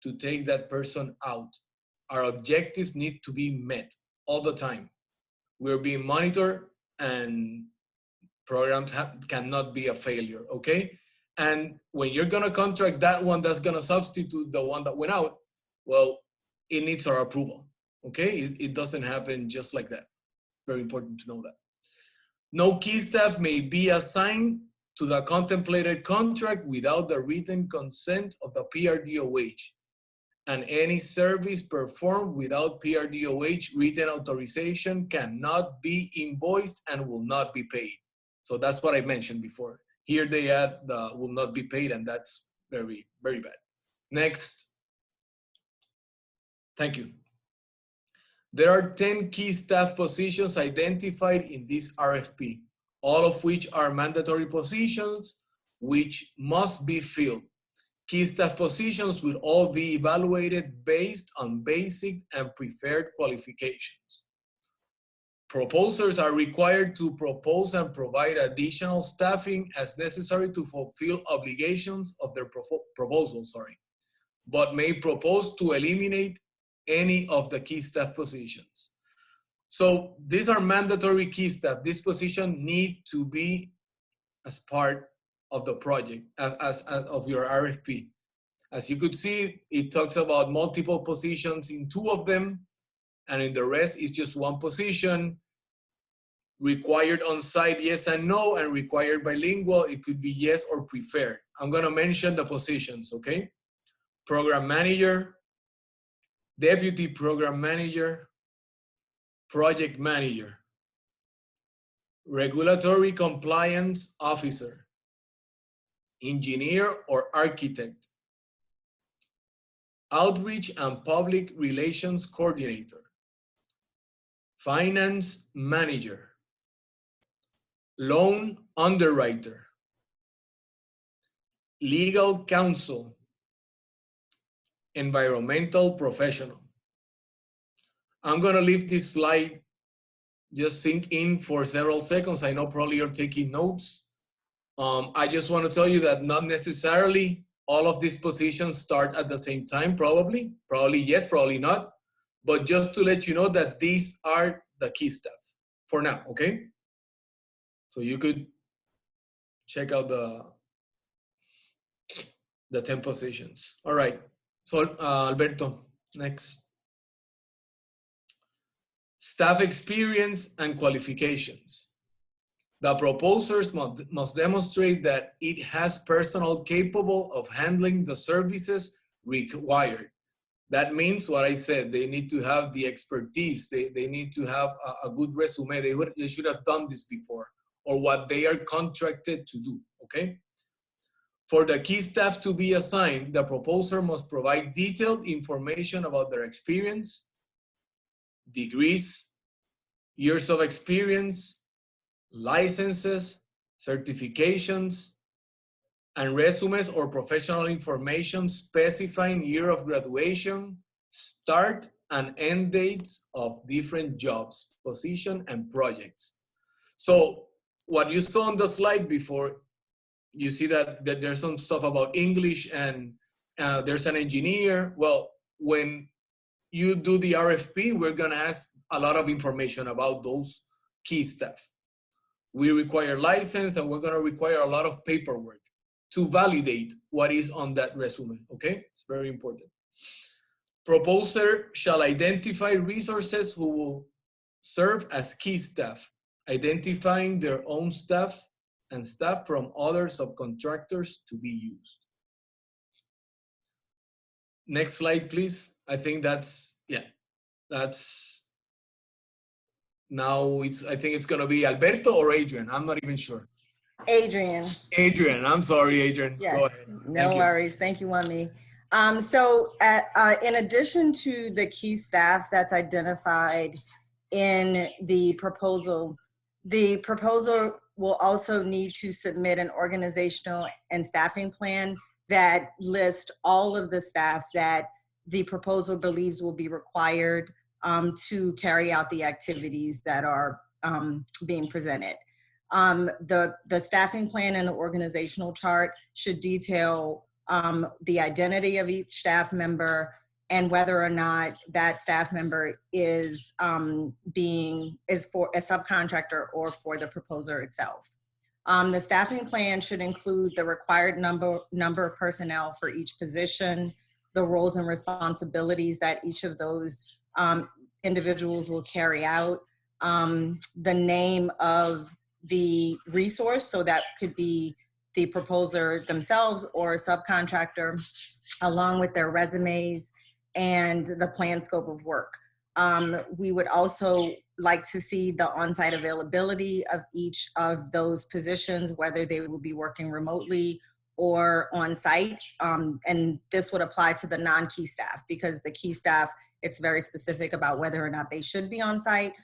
to take that person out. Our objectives need to be met all the time. We're being monitored, and programs cannot be a failure, okay? And when you're gonna contract that one that's gonna substitute the one that went out, well, it needs our approval, okay? It doesn't happen just like that. Very important to know that. No key staff may be assigned to the contemplated contract without the written consent of the PRDOH, and any service performed without PRDOH written authorization cannot be invoiced and will not be paid. So that's what I mentioned before. Here they add the will not be paid, and that's very, very bad. Next. Thank you. There are 10 key staff positions identified in this RFP, all of which are mandatory positions which must be filled. Key staff positions will all be evaluated based on basic and preferred qualifications. Proposers are required to propose and provide additional staffing as necessary to fulfill obligations of their proposal, but may propose to eliminate any of the key staff positions. So these are mandatory key staff. This position need to be as part of the project, as of your RFP. As you could see, it talks about multiple positions in 2 of them, and in the rest is just 1 position. Required on-site, yes and no, and required bilingual, it could be yes or preferred. I'm gonna mention the positions, okay? Program manager, deputy program manager, project manager, regulatory compliance officer, engineer or architect, outreach and public relations coordinator, finance manager, loan underwriter, legal counsel, environmental professional. I'm gonna leave this slide just sink in for several seconds. I know probably you're taking notes. I just want to tell you that not necessarily all of these positions start at the same time, probably yes, probably not. But just to let you know that these are the key staff for now, okay? So you could check out the 10 positions. All right, so Alberto, next. Staff experience and qualifications. The proposers must demonstrate that it has personnel capable of handling the services required. That means what I said, they need to have the expertise, they need to have a good resume, they should have done this before, or what they are contracted to do, okay? For the key staff to be assigned, the proposer must provide detailed information about their experience, degrees, years of experience, licenses, certifications, and resumes or professional information specifying year of graduation, start and end dates of different jobs, position, and projects. So what you saw on the slide before, you see that there's some stuff about English and there's an engineer. Well, when you do the RFP, we're gonna ask a lot of information about those key staff. We require license and we're gonna require a lot of paperwork to validate what is on that resume, okay? It's very important. Proposer shall identify resources who will serve as key staff, identifying their own staff and staff from other subcontractors to be used. Next slide, please. I think that's, yeah, that's, now I think it's gonna be Alberto or Adrian, I'm not even sure. Adrian. Adrian, I'm sorry, Adrian. Yes. Go ahead. No worries. Thank you, Wami. So in addition to the key staff that's identified in the proposal will also need to submit an organizational and staffing plan that lists all of the staff that the proposal believes will be required to carry out the activities that are being presented. The staffing plan and the organizational chart should detail the identity of each staff member and whether or not that staff member is for a subcontractor or for the proposer itself. The staffing plan should include the required number of personnel for each position, the roles and responsibilities that each of those individuals will carry out, the name of the resource, so that could be the proposer themselves or a subcontractor, along with their resumes and the planned scope of work. We would also like to see the on-site availability of each of those positions, whether they will be working remotely or on-site. And this would apply to the non-key staff, because the key staff, it's very specific about whether or not they should be on-site.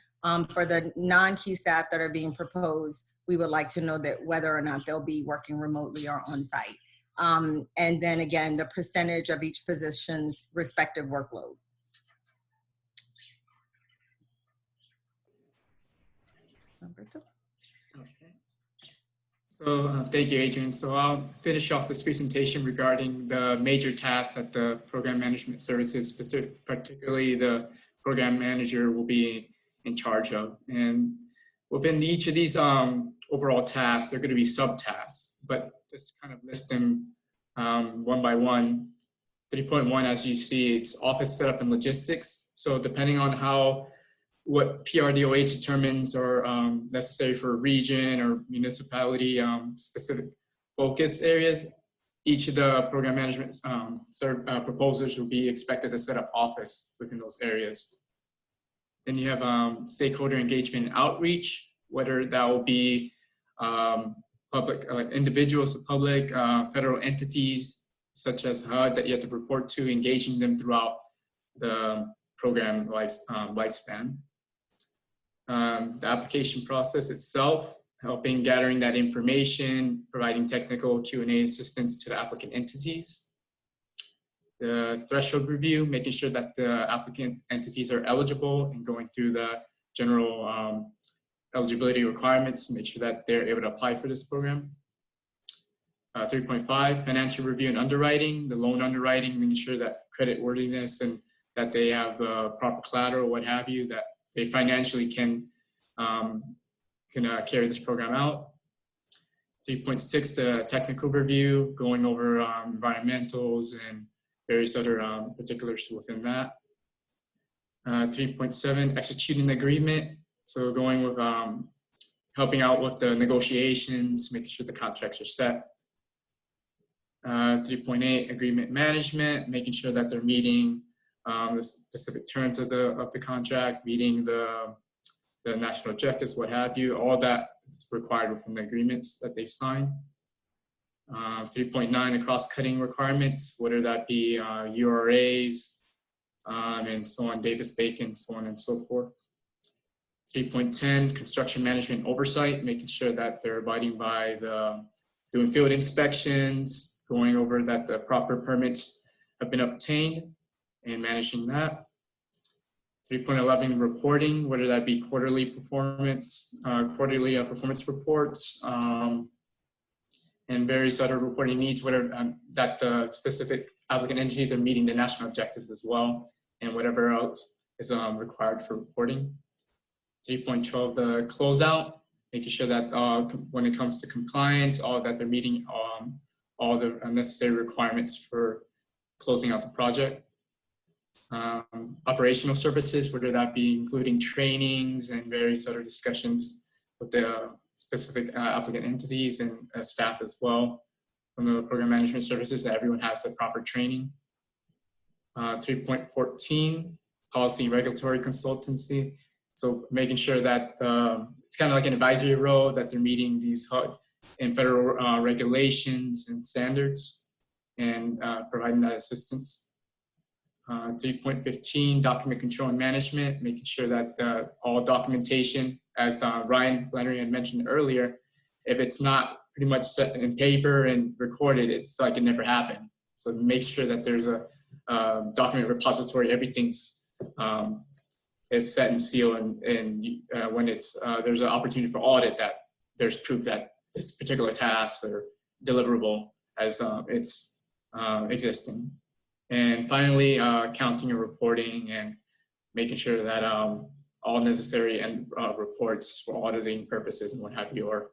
For the non-key staff that are being proposed, we would like to know that whether or not they'll be working remotely or on-site. And then again, the percentage of each position's respective workload. Okay. So thank you, Adrian. So I'll finish off this presentation regarding the major tasks that the program management services, particularly the program manager, will be in charge of. And within each of these overall tasks, there are going to be subtasks, but just kind of list them one by one. 3.1, as you see, it's office setup and logistics. So depending on what PRDOH determines are necessary for a region or municipality specific focus areas, each of the program management proposers will be expected to set up office within those areas. Then you have stakeholder engagement and outreach, whether that will be public, individuals, public, federal entities, such as HUD that you have to report to, engaging them throughout the program lifespan. The application process itself, helping gathering that information, providing technical Q&A assistance to the applicant entities. The threshold review, making sure that the applicant entities are eligible and going through the general eligibility requirements to make sure that they're able to apply for this program. 3.5, financial review and underwriting, the loan underwriting, making sure that credit worthiness and that they have proper collateral, what have you, that they financially can carry this program out. 3.6, the technical review, going over environmentals and various other particulars within that. 3.7, executing the agreement. So going with helping out with the negotiations, making sure the contracts are set. 3.8, agreement management, making sure that they're meeting the specific terms of the contract, meeting the national objectives, what have you. All that is required from the agreements that they've signed. 3.9, the cross-cutting requirements, whether that be URAs and so on, Davis-Bacon, so on and so forth. 3.10, construction management oversight, making sure that they're abiding by doing field inspections, going over that the proper permits have been obtained and managing that. 3.11, reporting, whether that be quarterly performance reports, and various other reporting needs, whether that the specific applicant entities are meeting the national objectives as well, and whatever else is required for reporting. 3.12, the closeout, making sure that when it comes to compliance, that they're meeting all the necessary requirements for closing out the project. Operational services, whether that be including trainings and various other discussions with the specific applicant entities and staff as well from the program management services, that everyone has the proper training. 3.14, policy and regulatory consultancy. So making sure that it's kind of like an advisory role, that they're meeting these HUD and federal regulations and standards and providing that assistance. 3.15, document control and management, making sure that all documentation, as Ryan Flannery had mentioned earlier, if it's not pretty much set in paper and recorded, it's like it never happened. So make sure that there's a document repository, everything's is set and sealed, and when it's there's an opportunity for audit, that there's proof that this particular task or deliverable as it's existing. And finally, accounting and reporting, and making sure that all necessary and reports for auditing purposes and what have you are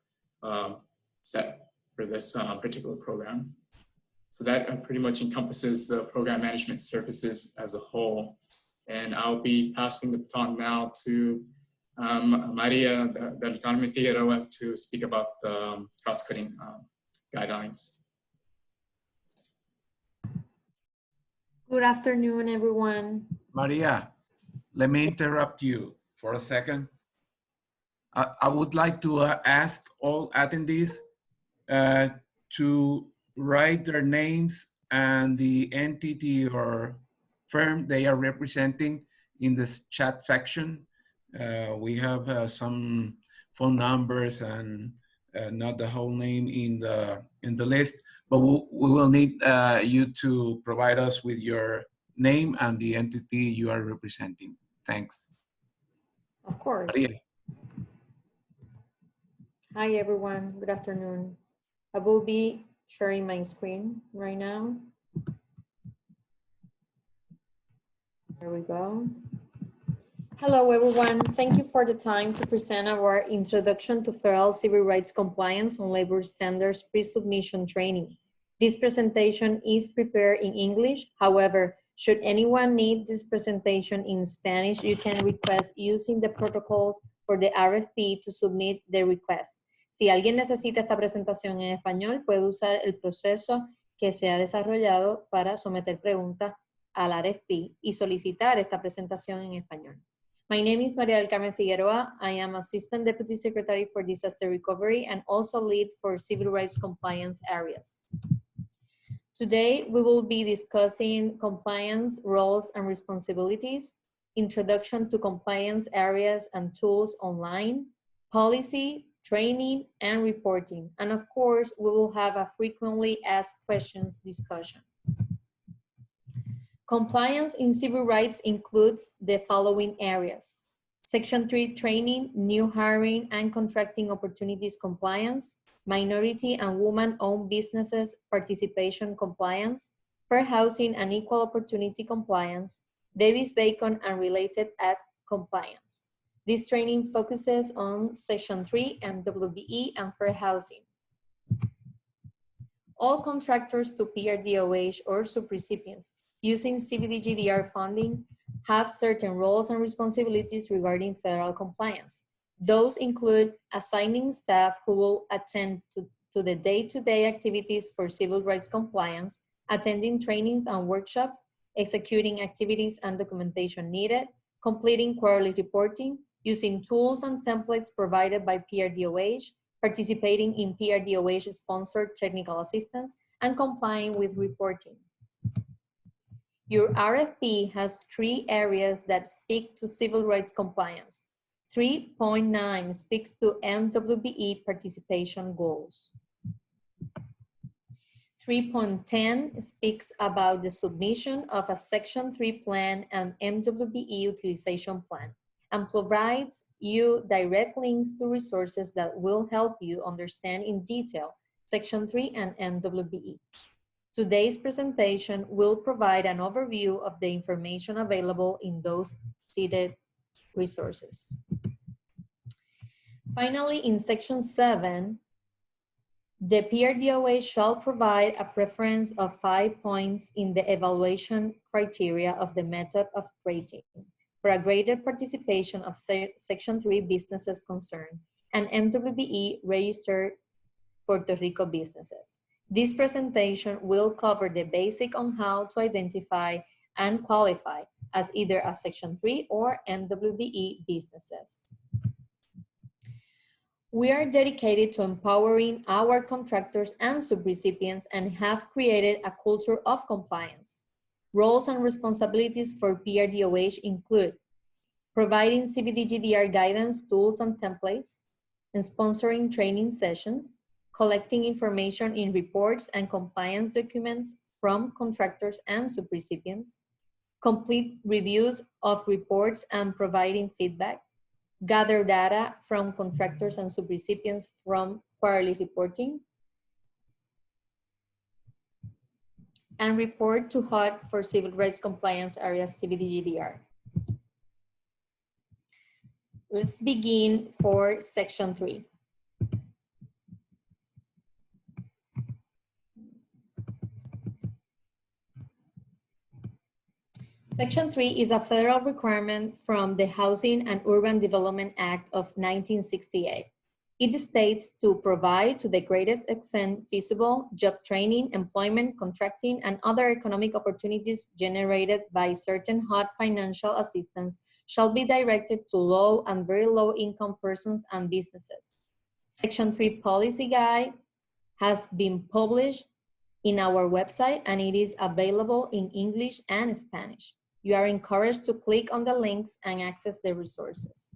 set for this particular program. So that pretty much encompasses the program management services as a whole. And I'll be passing the baton now to Maria del Carmen Figueroa to speak about the cross-cutting guidelines. Good afternoon, everyone. Maria, let me interrupt you for a second. I would like to ask all attendees to write their names and the entity or firm they are representing in this chat section. We have some phone numbers and not the whole name in the list, but we will need you to provide us with your name and the entity you are representing. Thanks. Of course. Maria. Hi, everyone. Good afternoon. I will be sharing my screen right now. There we go. Hello, everyone. Thank you for the time to present our Introduction to Federal Civil Rights Compliance and Labor Standards Pre-Submission Training. This presentation is prepared in English. However, should anyone need this presentation in Spanish, you can request using the protocols for the RFP to submit the request. Si alguien necesita esta presentación en español, puede usar el proceso que se ha desarrollado para someter preguntas al RFP y solicitar esta presentación en español. My name is Maria del Carmen Figueroa. I am Assistant Deputy Secretary for Disaster Recovery and also lead for Civil Rights Compliance areas. Today, we will be discussing compliance roles and responsibilities, introduction to compliance areas and tools online, policy, training, and reporting. And of course, we will have a frequently asked questions discussion. Compliance in civil rights includes the following areas: Section 3 training, new hiring and contracting opportunities compliance, minority and woman-owned businesses participation compliance, fair housing and equal opportunity compliance, Davis-Bacon and related act compliance. This training focuses on Section 3 MWBE and fair housing. All contractors to PRDOH or subrecipients using CBDGDR funding have certain roles and responsibilities regarding federal compliance. Those include assigning staff who will attend to the day-to-day activities for civil rights compliance, attending trainings and workshops, executing activities and documentation needed, completing quarterly reporting, using tools and templates provided by PRDOH, participating in PRDOH-sponsored technical assistance, and complying with reporting. Your RFP has 3 areas that speak to civil rights compliance. 3.9 speaks to MWBE participation goals. 3.10 speaks about the submission of a Section 3 plan and MWBE utilization plan, and provides you direct links to resources that will help you understand in detail Section 3 and MWBE. Today's presentation will provide an overview of the information available in those cited resources. Finally, in Section 7, the PRDOH shall provide a preference of 5 points in the evaluation criteria of the method of rating for a greater participation of Section 3 businesses concerned and MWBE registered Puerto Rico businesses. This presentation will cover the basic on how to identify and qualify as either a Section 3 or MWBE businesses. We are dedicated to empowering our contractors and subrecipients and have created a culture of compliance. Roles and responsibilities for PRDOH include providing CBDGDR guidance, tools, and templates, and sponsoring training sessions, collecting information in reports and compliance documents from contractors and subrecipients, complete reviews of reports and providing feedback, gather data from contractors and subrecipients from quarterly reporting, and report to HUD for civil rights compliance areas CBDGDR. Let's begin for Section 3. Section 3 is a federal requirement from the Housing and Urban Development Act of 1968. It states to provide to the greatest extent feasible job training, employment, contracting, and other economic opportunities generated by certain HUD financial assistance shall be directed to low and very low income persons and businesses. Section 3 policy guide has been published in our website and it is available in English and Spanish. You are encouraged to click on the links and access the resources.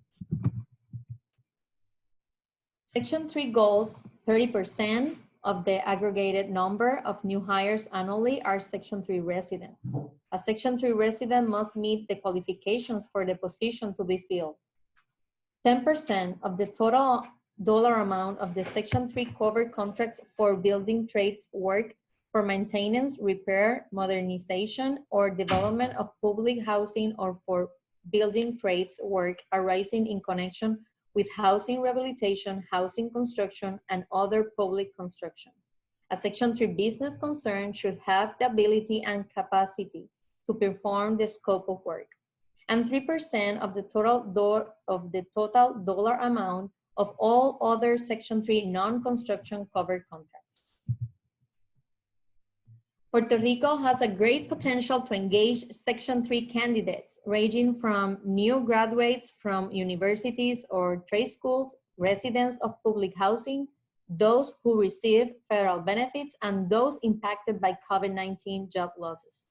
Section 3 goals, 30% of the aggregated number of new hires annually are Section 3 residents. A Section 3 resident must meet the qualifications for the position to be filled. 10% of the total dollar amount of the Section 3 covered contracts for building trades work for maintenance, repair, modernization, or development of public housing or for building trades work arising in connection with housing rehabilitation, housing construction, and other public construction. A Section 3 business concern should have the ability and capacity to perform the scope of work. And 3% of the total dollar amount of all other Section 3 non-construction covered contracts. Puerto Rico has a great potential to engage Section 3 candidates, ranging from new graduates from universities or trade schools, residents of public housing, those who receive federal benefits, and those impacted by COVID-19 job losses.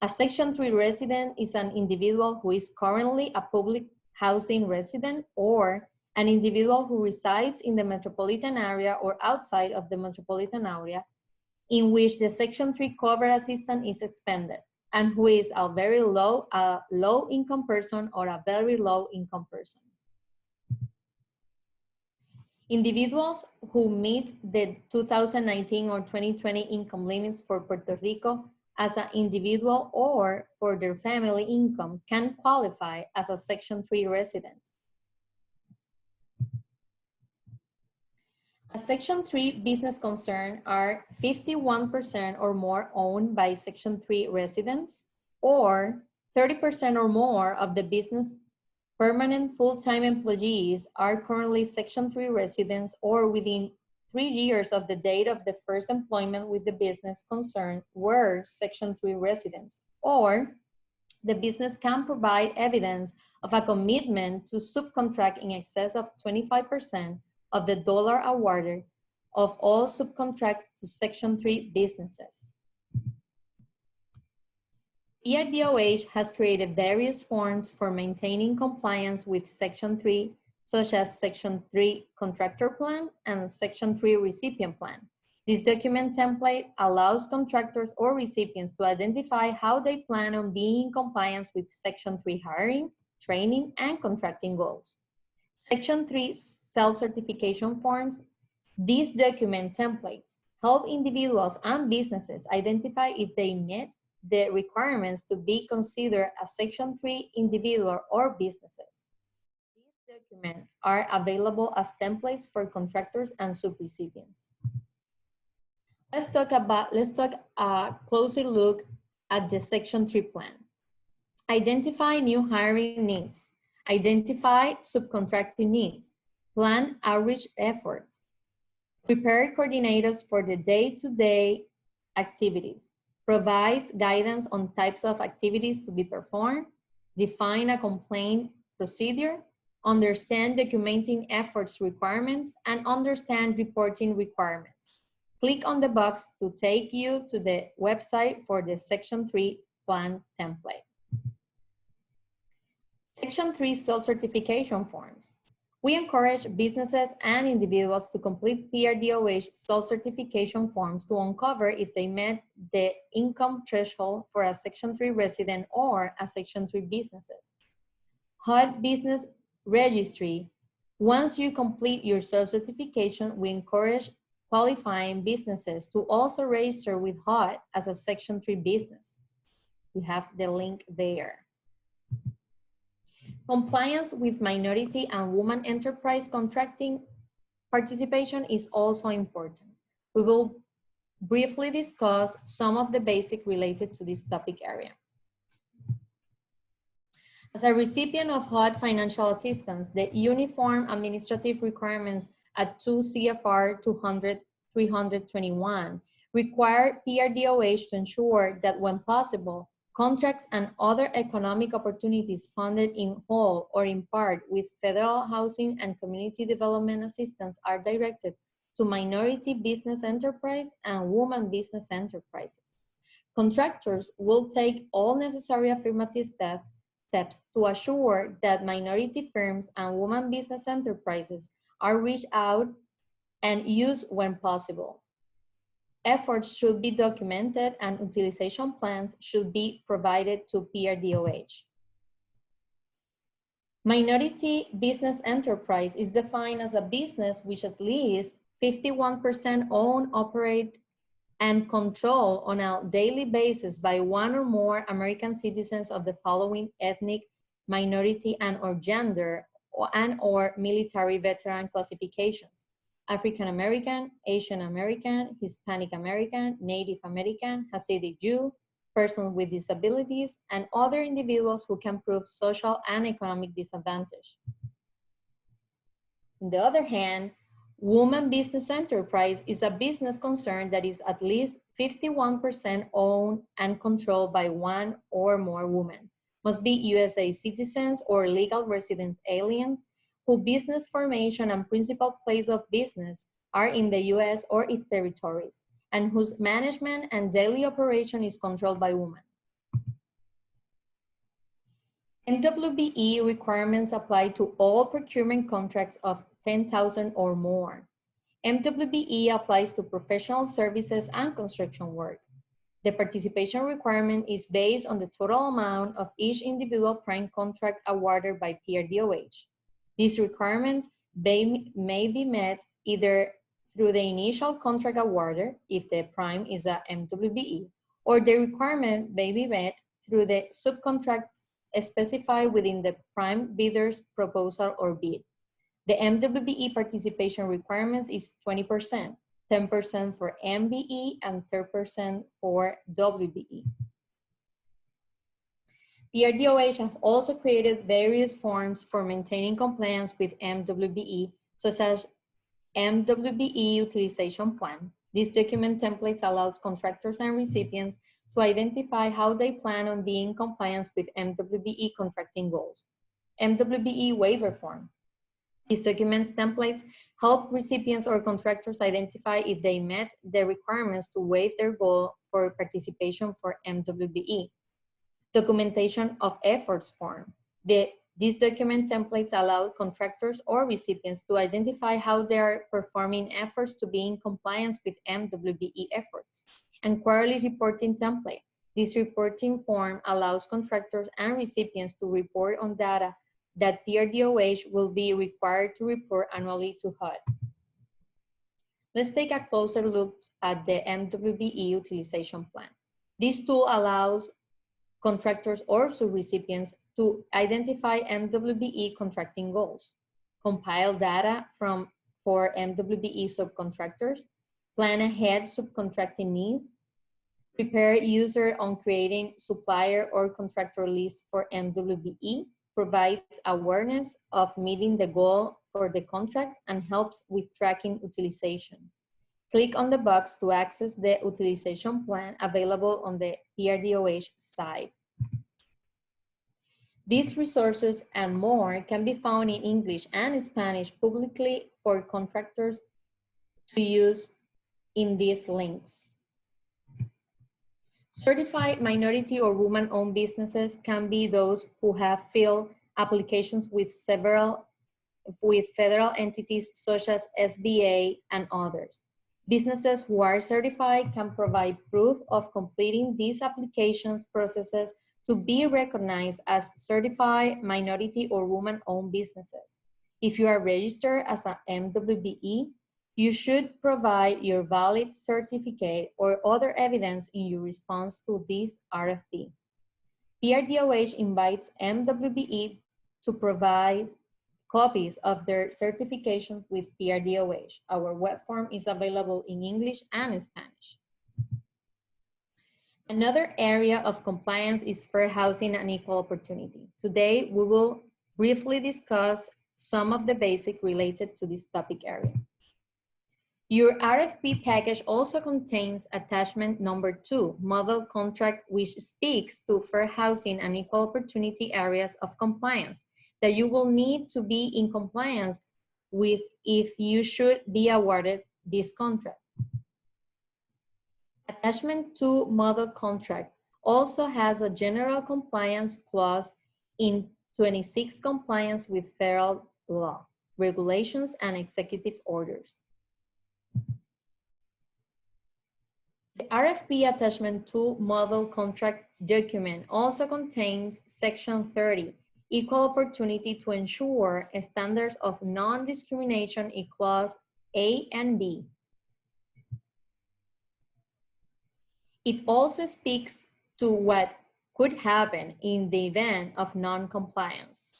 A Section 3 resident is an individual who is currently a public housing resident or an individual who resides in the metropolitan area or outside of the metropolitan area in which the Section 3 covered assistance is expended, and who is a very low income person or a very low income person. Individuals who meet the 2019 or 2020 income limits for Puerto Rico as an individual or for their family income can qualify as a Section 3 resident. A Section 3 business concern are 51% or more owned by Section 3 residents, or 30% or more of the business Permanent full-time employees are currently Section 3 residents or within 3 years of the date of the first employment with the business concerned were Section 3 residents, or the business can provide evidence of a commitment to subcontract in excess of 25% of the dollar awarded of all subcontracts to Section 3 businesses. PRDOH has created various forms for maintaining compliance with Section 3, such as Section 3 Contractor Plan and Section 3 Recipient Plan. This document template allows contractors or recipients to identify how they plan on being in compliance with Section 3 hiring, training, and contracting goals. Section 3 self-certification forms. These document templates help individuals and businesses identify if they met the requirements to be considered a Section 3 individual or businesses. These documents are available as templates for contractors and subrecipients. Let's take a closer look at the Section 3 plan. Identify new hiring needs. Identify subcontracting needs. Plan outreach efforts. Prepare coordinators for the day-to-day activities. Provides guidance on types of activities to be performed. Define a complaint procedure. Understand documenting efforts requirements and understand reporting requirements. Click on the box to take you to the website for the Section 3 plan template. Section 3 self-certification forms. We encourage businesses and individuals to complete PRDOH self-certification forms to uncover if they met the income threshold for a Section 3 resident or a Section 3 businesses. HUD Business Registry. Once you complete your self-certification, we encourage qualifying businesses to also register with HUD as a Section 3 business. We have the link there. Compliance with minority and woman enterprise contracting participation is also important. We will briefly discuss some of the basics related to this topic area. As a recipient of HUD financial assistance, the Uniform Administrative Requirements at 2 CFR 200-321 require PRDOH to ensure that when possible, contracts and other economic opportunities funded in whole or in part with federal housing and community development assistance are directed to minority business enterprise and woman business enterprises. Contractors will take all necessary affirmative steps to assure that minority firms and woman business enterprises are reached out and used when possible. Efforts should be documented and utilization plans should be provided to PRDOH. Minority business enterprise is defined as a business which at least 51% own, operate, and control on a daily basis by one or more American citizens of the following ethnic minority and or gender and or military veteran classifications: African American, Asian American, Hispanic American, Native American, Hasidic Jew, persons with disabilities, and other individuals who can prove social and economic disadvantage. On the other hand, woman business enterprise is a business concern that is at least 51% owned and controlled by one or more women, must be USA citizens or legal residents aliens, whose business formation and principal place of business are in the US or its territories, and whose management and daily operation is controlled by women. MWBE requirements apply to all procurement contracts of 10,000 or more. MWBE applies to professional services and construction work. The participation requirement is based on the total amount of each individual prime contract awarded by PRDOH. These requirements may be met either through the initial contract awarder, if the prime is a MWBE, or the requirement may be met through the subcontracts specified within the prime bidder's proposal or bid. The MWBE participation requirements is 20%, 10% for MBE, and 30% for WBE. PRDOH has also created various forms for maintaining compliance with MWBE, such as MWBE Utilization Plan. This document template allows contractors and recipients to identify how they plan on being in compliance with MWBE contracting goals. MWBE Waiver Form. These document templates help recipients or contractors identify if they met the requirements to waive their goal for participation for MWBE. Documentation of Efforts Form. These document templates allow contractors or recipients to identify how they are performing efforts to be in compliance with MWBE efforts. And Quarterly Reporting Template. This reporting form allows contractors and recipients to report on data that PRDOH will be required to report annually to HUD. Let's take a closer look at the MWBE Utilization Plan. This tool allows contractors or subrecipients to identify MWBE contracting goals, compile data for MWBE subcontractors, plan ahead subcontracting needs, prepare user on creating supplier or contractor lists for MWBE, provides awareness of meeting the goal for the contract, and helps with tracking utilization. Click on the box to access the utilization plan available on the PRDOH site. These resources and more can be found in English and Spanish publicly for contractors to use in these links. Certified minority or woman-owned businesses can be those who have filed applications with federal entities such as SBA and others. Businesses who are certified can provide proof of completing these applications processes to be recognized as certified minority or woman-owned businesses. If you are registered as an MWBE, you should provide your valid certificate or other evidence in your response to this RFP. PRDOH invites MWBE to provide copies of their certifications with PRDOH. Our web form is available in English and Spanish. Another area of compliance is fair housing and equal opportunity. Today, we will briefly discuss some of the basics related to this topic area. Your RFP package also contains attachment number 2, model contract, which speaks to fair housing and equal opportunity areas of compliance that you will need to be in compliance with if you should be awarded this contract. Attachment 2 model contract also has a general compliance clause in 26 compliance with federal law, regulations, and executive orders. The RFP Attachment 2 Model Contract document also contains Section 30, Equal Opportunity to ensure standards of non-discrimination in Clause A and B. It also speaks to what could happen in the event of non-compliance.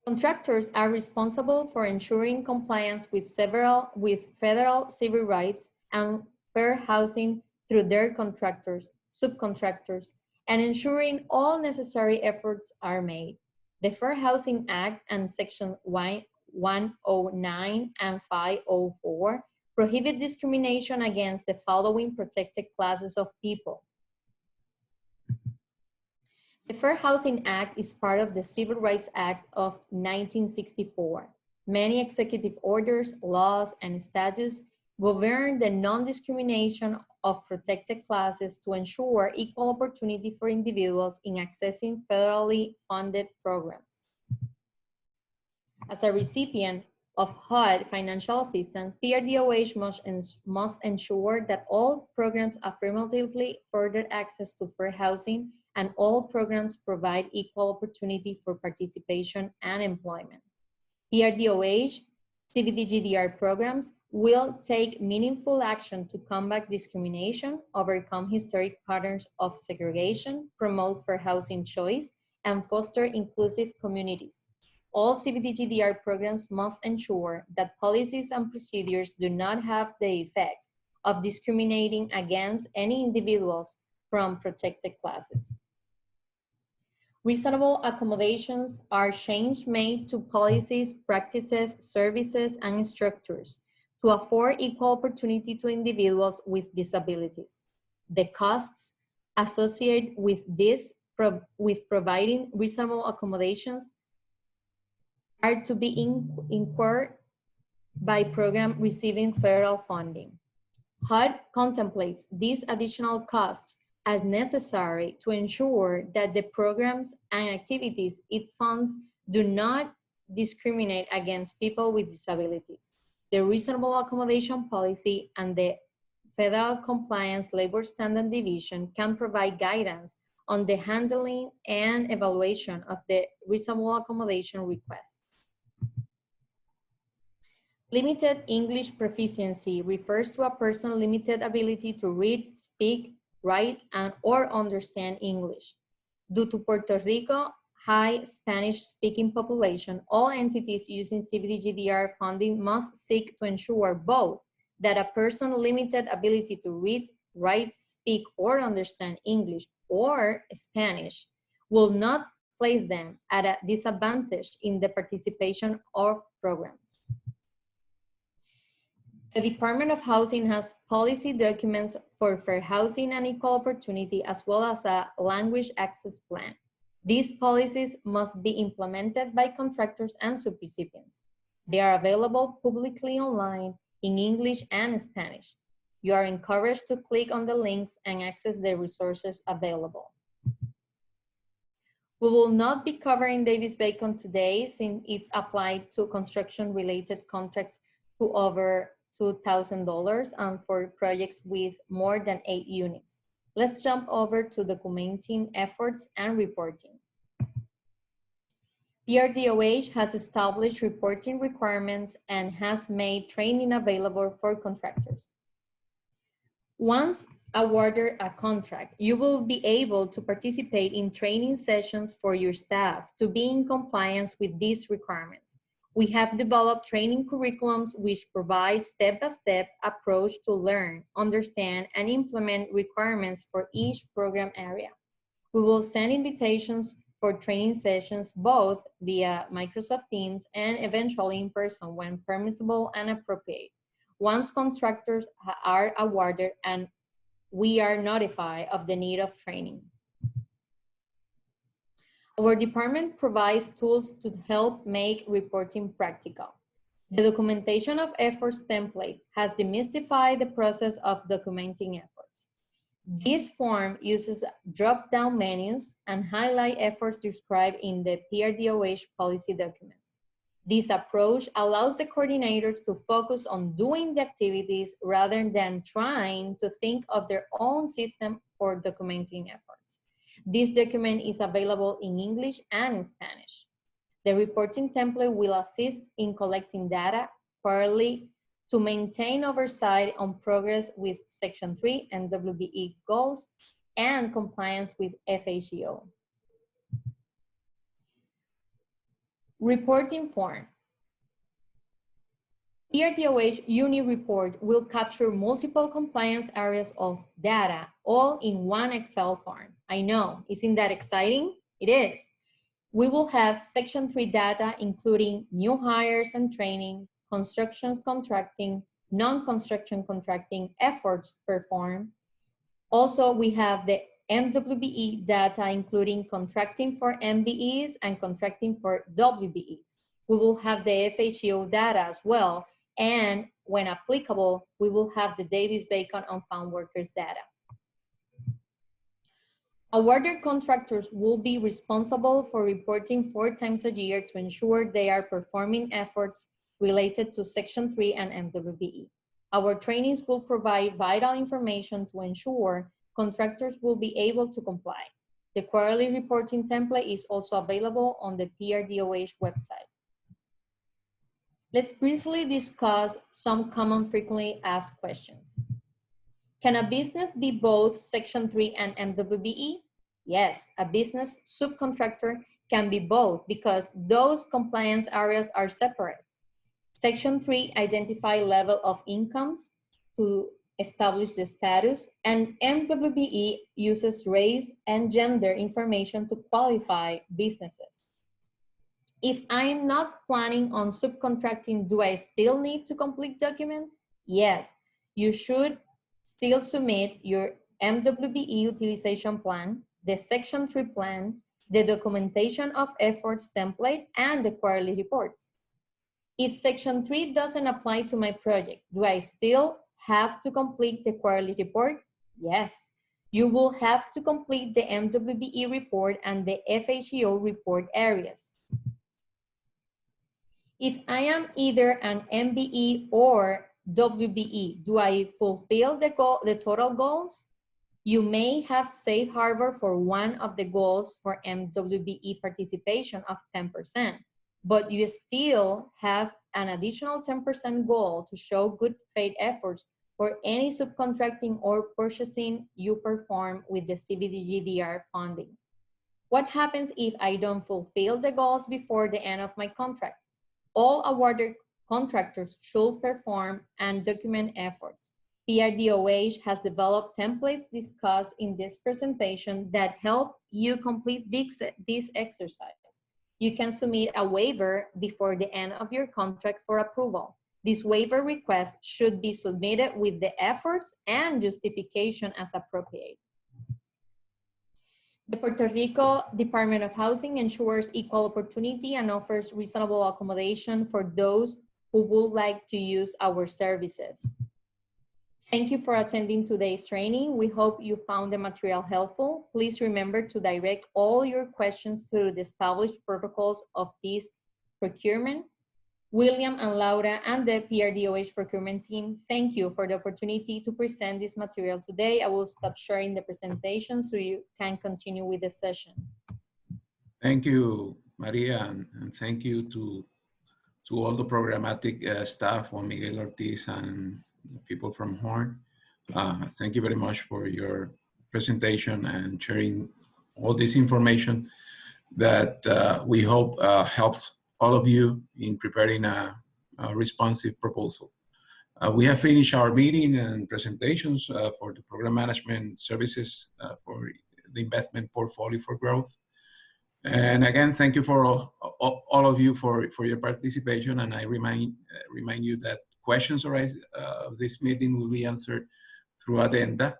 Contractors are responsible for ensuring compliance with federal civil rights and fair housing through their contractors, subcontractors, and ensuring all necessary efforts are made. The Fair Housing Act and Section 109 and 504 prohibit discrimination against the following protected classes of people. The Fair Housing Act is part of the Civil Rights Act of 1964. Many executive orders, laws, and statutes govern the non-discrimination of protected classes to ensure equal opportunity for individuals in accessing federally funded programs. As a recipient of HUD financial assistance, PRDOH must ensure that all programs affirmatively further access to fair housing and all programs provide equal opportunity for participation and employment. PRDOH, CBDGDR programs will take meaningful action to combat discrimination, overcome historic patterns of segregation, promote fair housing choice, and foster inclusive communities. All CBDGDR programs must ensure that policies and procedures do not have the effect of discriminating against any individuals from protected classes. Reasonable accommodations are changes made to policies, practices, services, and structures to afford equal opportunity to individuals with disabilities. The costs associated with this, with providing reasonable accommodations, are to be incurred by program receiving federal funding. HUD contemplates these additional costs as necessary to ensure that the programs and activities it funds do not discriminate against people with disabilities. The reasonable accommodation policy and the Federal Compliance Labor Standard Division can provide guidance on the handling and evaluation of the reasonable accommodation requests. Limited English proficiency refers to a person's limited ability to read, speak, write, or understand English. Due to Puerto Rico high Spanish-speaking population, all entities using CBDGDR funding must seek to ensure both that a person's limited ability to read, write, speak, or understand English or Spanish will not place them at a disadvantage in the participation of programs. The Department of Housing has policy documents for fair housing and equal opportunity, as well as a language access plan. These policies must be implemented by contractors and subrecipients. They are available publicly online in English and Spanish. You are encouraged to click on the links and access the resources available. We will not be covering Davis-Bacon today since it's applied to construction-related contracts to over $2,000 and for projects with more than 8 units. Let's jump over to documenting efforts and reporting. PRDOH has established reporting requirements and has made training available for contractors. Once awarded a contract, you will be able to participate in training sessions for your staff to be in compliance with these requirements. We have developed training curriculums which provide step-by-step approach to learn, understand, and implement requirements for each program area. We will send invitations for training sessions both via Microsoft Teams and eventually in person when permissible and appropriate. Once contractors are awarded and we are notified of the need of training. Our department provides tools to help make reporting practical. The documentation of efforts template has demystified the process of documenting efforts. This form uses drop-down menus and highlight efforts described in the PRDOH policy documents. This approach allows the coordinators to focus on doing the activities rather than trying to think of their own system for documenting efforts. This document is available in English and in Spanish. The reporting template will assist in collecting data quarterly to maintain oversight on progress with Section 3 and WBE goals and compliance with FHEO. Reporting form. PRDOH Uni Report will capture multiple compliance areas of data all in one Excel form. I know, isn't that exciting? It is. We will have Section 3 data including new hires and training, construction contracting, non-construction contracting efforts performed. Also, we have the MWBE data including contracting for MBEs and contracting for WBEs. We will have the FHEO data as well, and when applicable, we will have the Davis-Bacon unfound workers data. Awarded contractors will be responsible for reporting 4 times a year to ensure they are performing efforts related to Section 3 and MWBE. Our trainings will provide vital information to ensure contractors will be able to comply. The quarterly reporting template is also available on the PRDOH website. Let's briefly discuss some common frequently asked questions. Can a business be both Section 3 and MWBE? Yes, a business subcontractor can be both because those compliance areas are separate. Section 3 identify level of incomes to establish the status, and MWBE uses race and gender information to qualify businesses. If I'm not planning on subcontracting, do I still need to complete documents? Yes, you should still submit your MWBE utilization plan, the Section 3 plan, the documentation of efforts template, and the quarterly reports. If Section 3 doesn't apply to my project, do I still have to complete the quarterly report? Yes, you will have to complete the MWBE report and the FHEO report areas. If I am either an MBE or WBE, do I fulfill the total goals? You may have safe harbor for one of the goals for MWBE participation of 10%, but you still have an additional 10% goal to show good faith efforts for any subcontracting or purchasing you perform with the CBDG-DR funding. What happens if I don't fulfill the goals before the end of my contract? All awarded contractors should perform and document efforts. PRDOH has developed templates discussed in this presentation that help you complete this exercise. You can submit a waiver before the end of your contract for approval. This waiver request should be submitted with the efforts and justification as appropriate. The Puerto Rico Department of Housing ensures equal opportunity and offers reasonable accommodation for those who would like to use our services. Thank you for attending today's training. We hope you found the material helpful. Please remember to direct all your questions through the established protocols of this procurement. William and Laura and the PRDOH procurement team, thank you for the opportunity to present this material today. I will stop sharing the presentation so you can continue with the session. Thank you, Maria, and thank you to all the programmatic staff, Juan Miguel Ortiz and people from Horn. Thank you very much for your presentation and sharing all this information that we hope helps all of you in preparing a responsive proposal. We have finished our meeting and presentations for the program management services for the investment portfolio for growth. And again, thank you for all of you for your participation. And I remind you that questions arising of this meeting will be answered through addenda.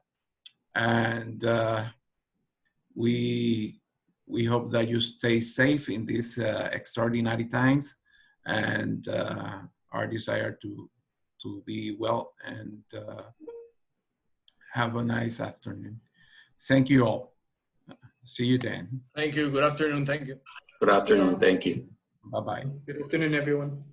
And we hope that you stay safe in these extraordinary times, and our desire to be well and have a nice afternoon. Thank you all. See you then. Thank you. Good afternoon. Thank you. Good afternoon. Thank you. Bye-bye. Good afternoon, everyone.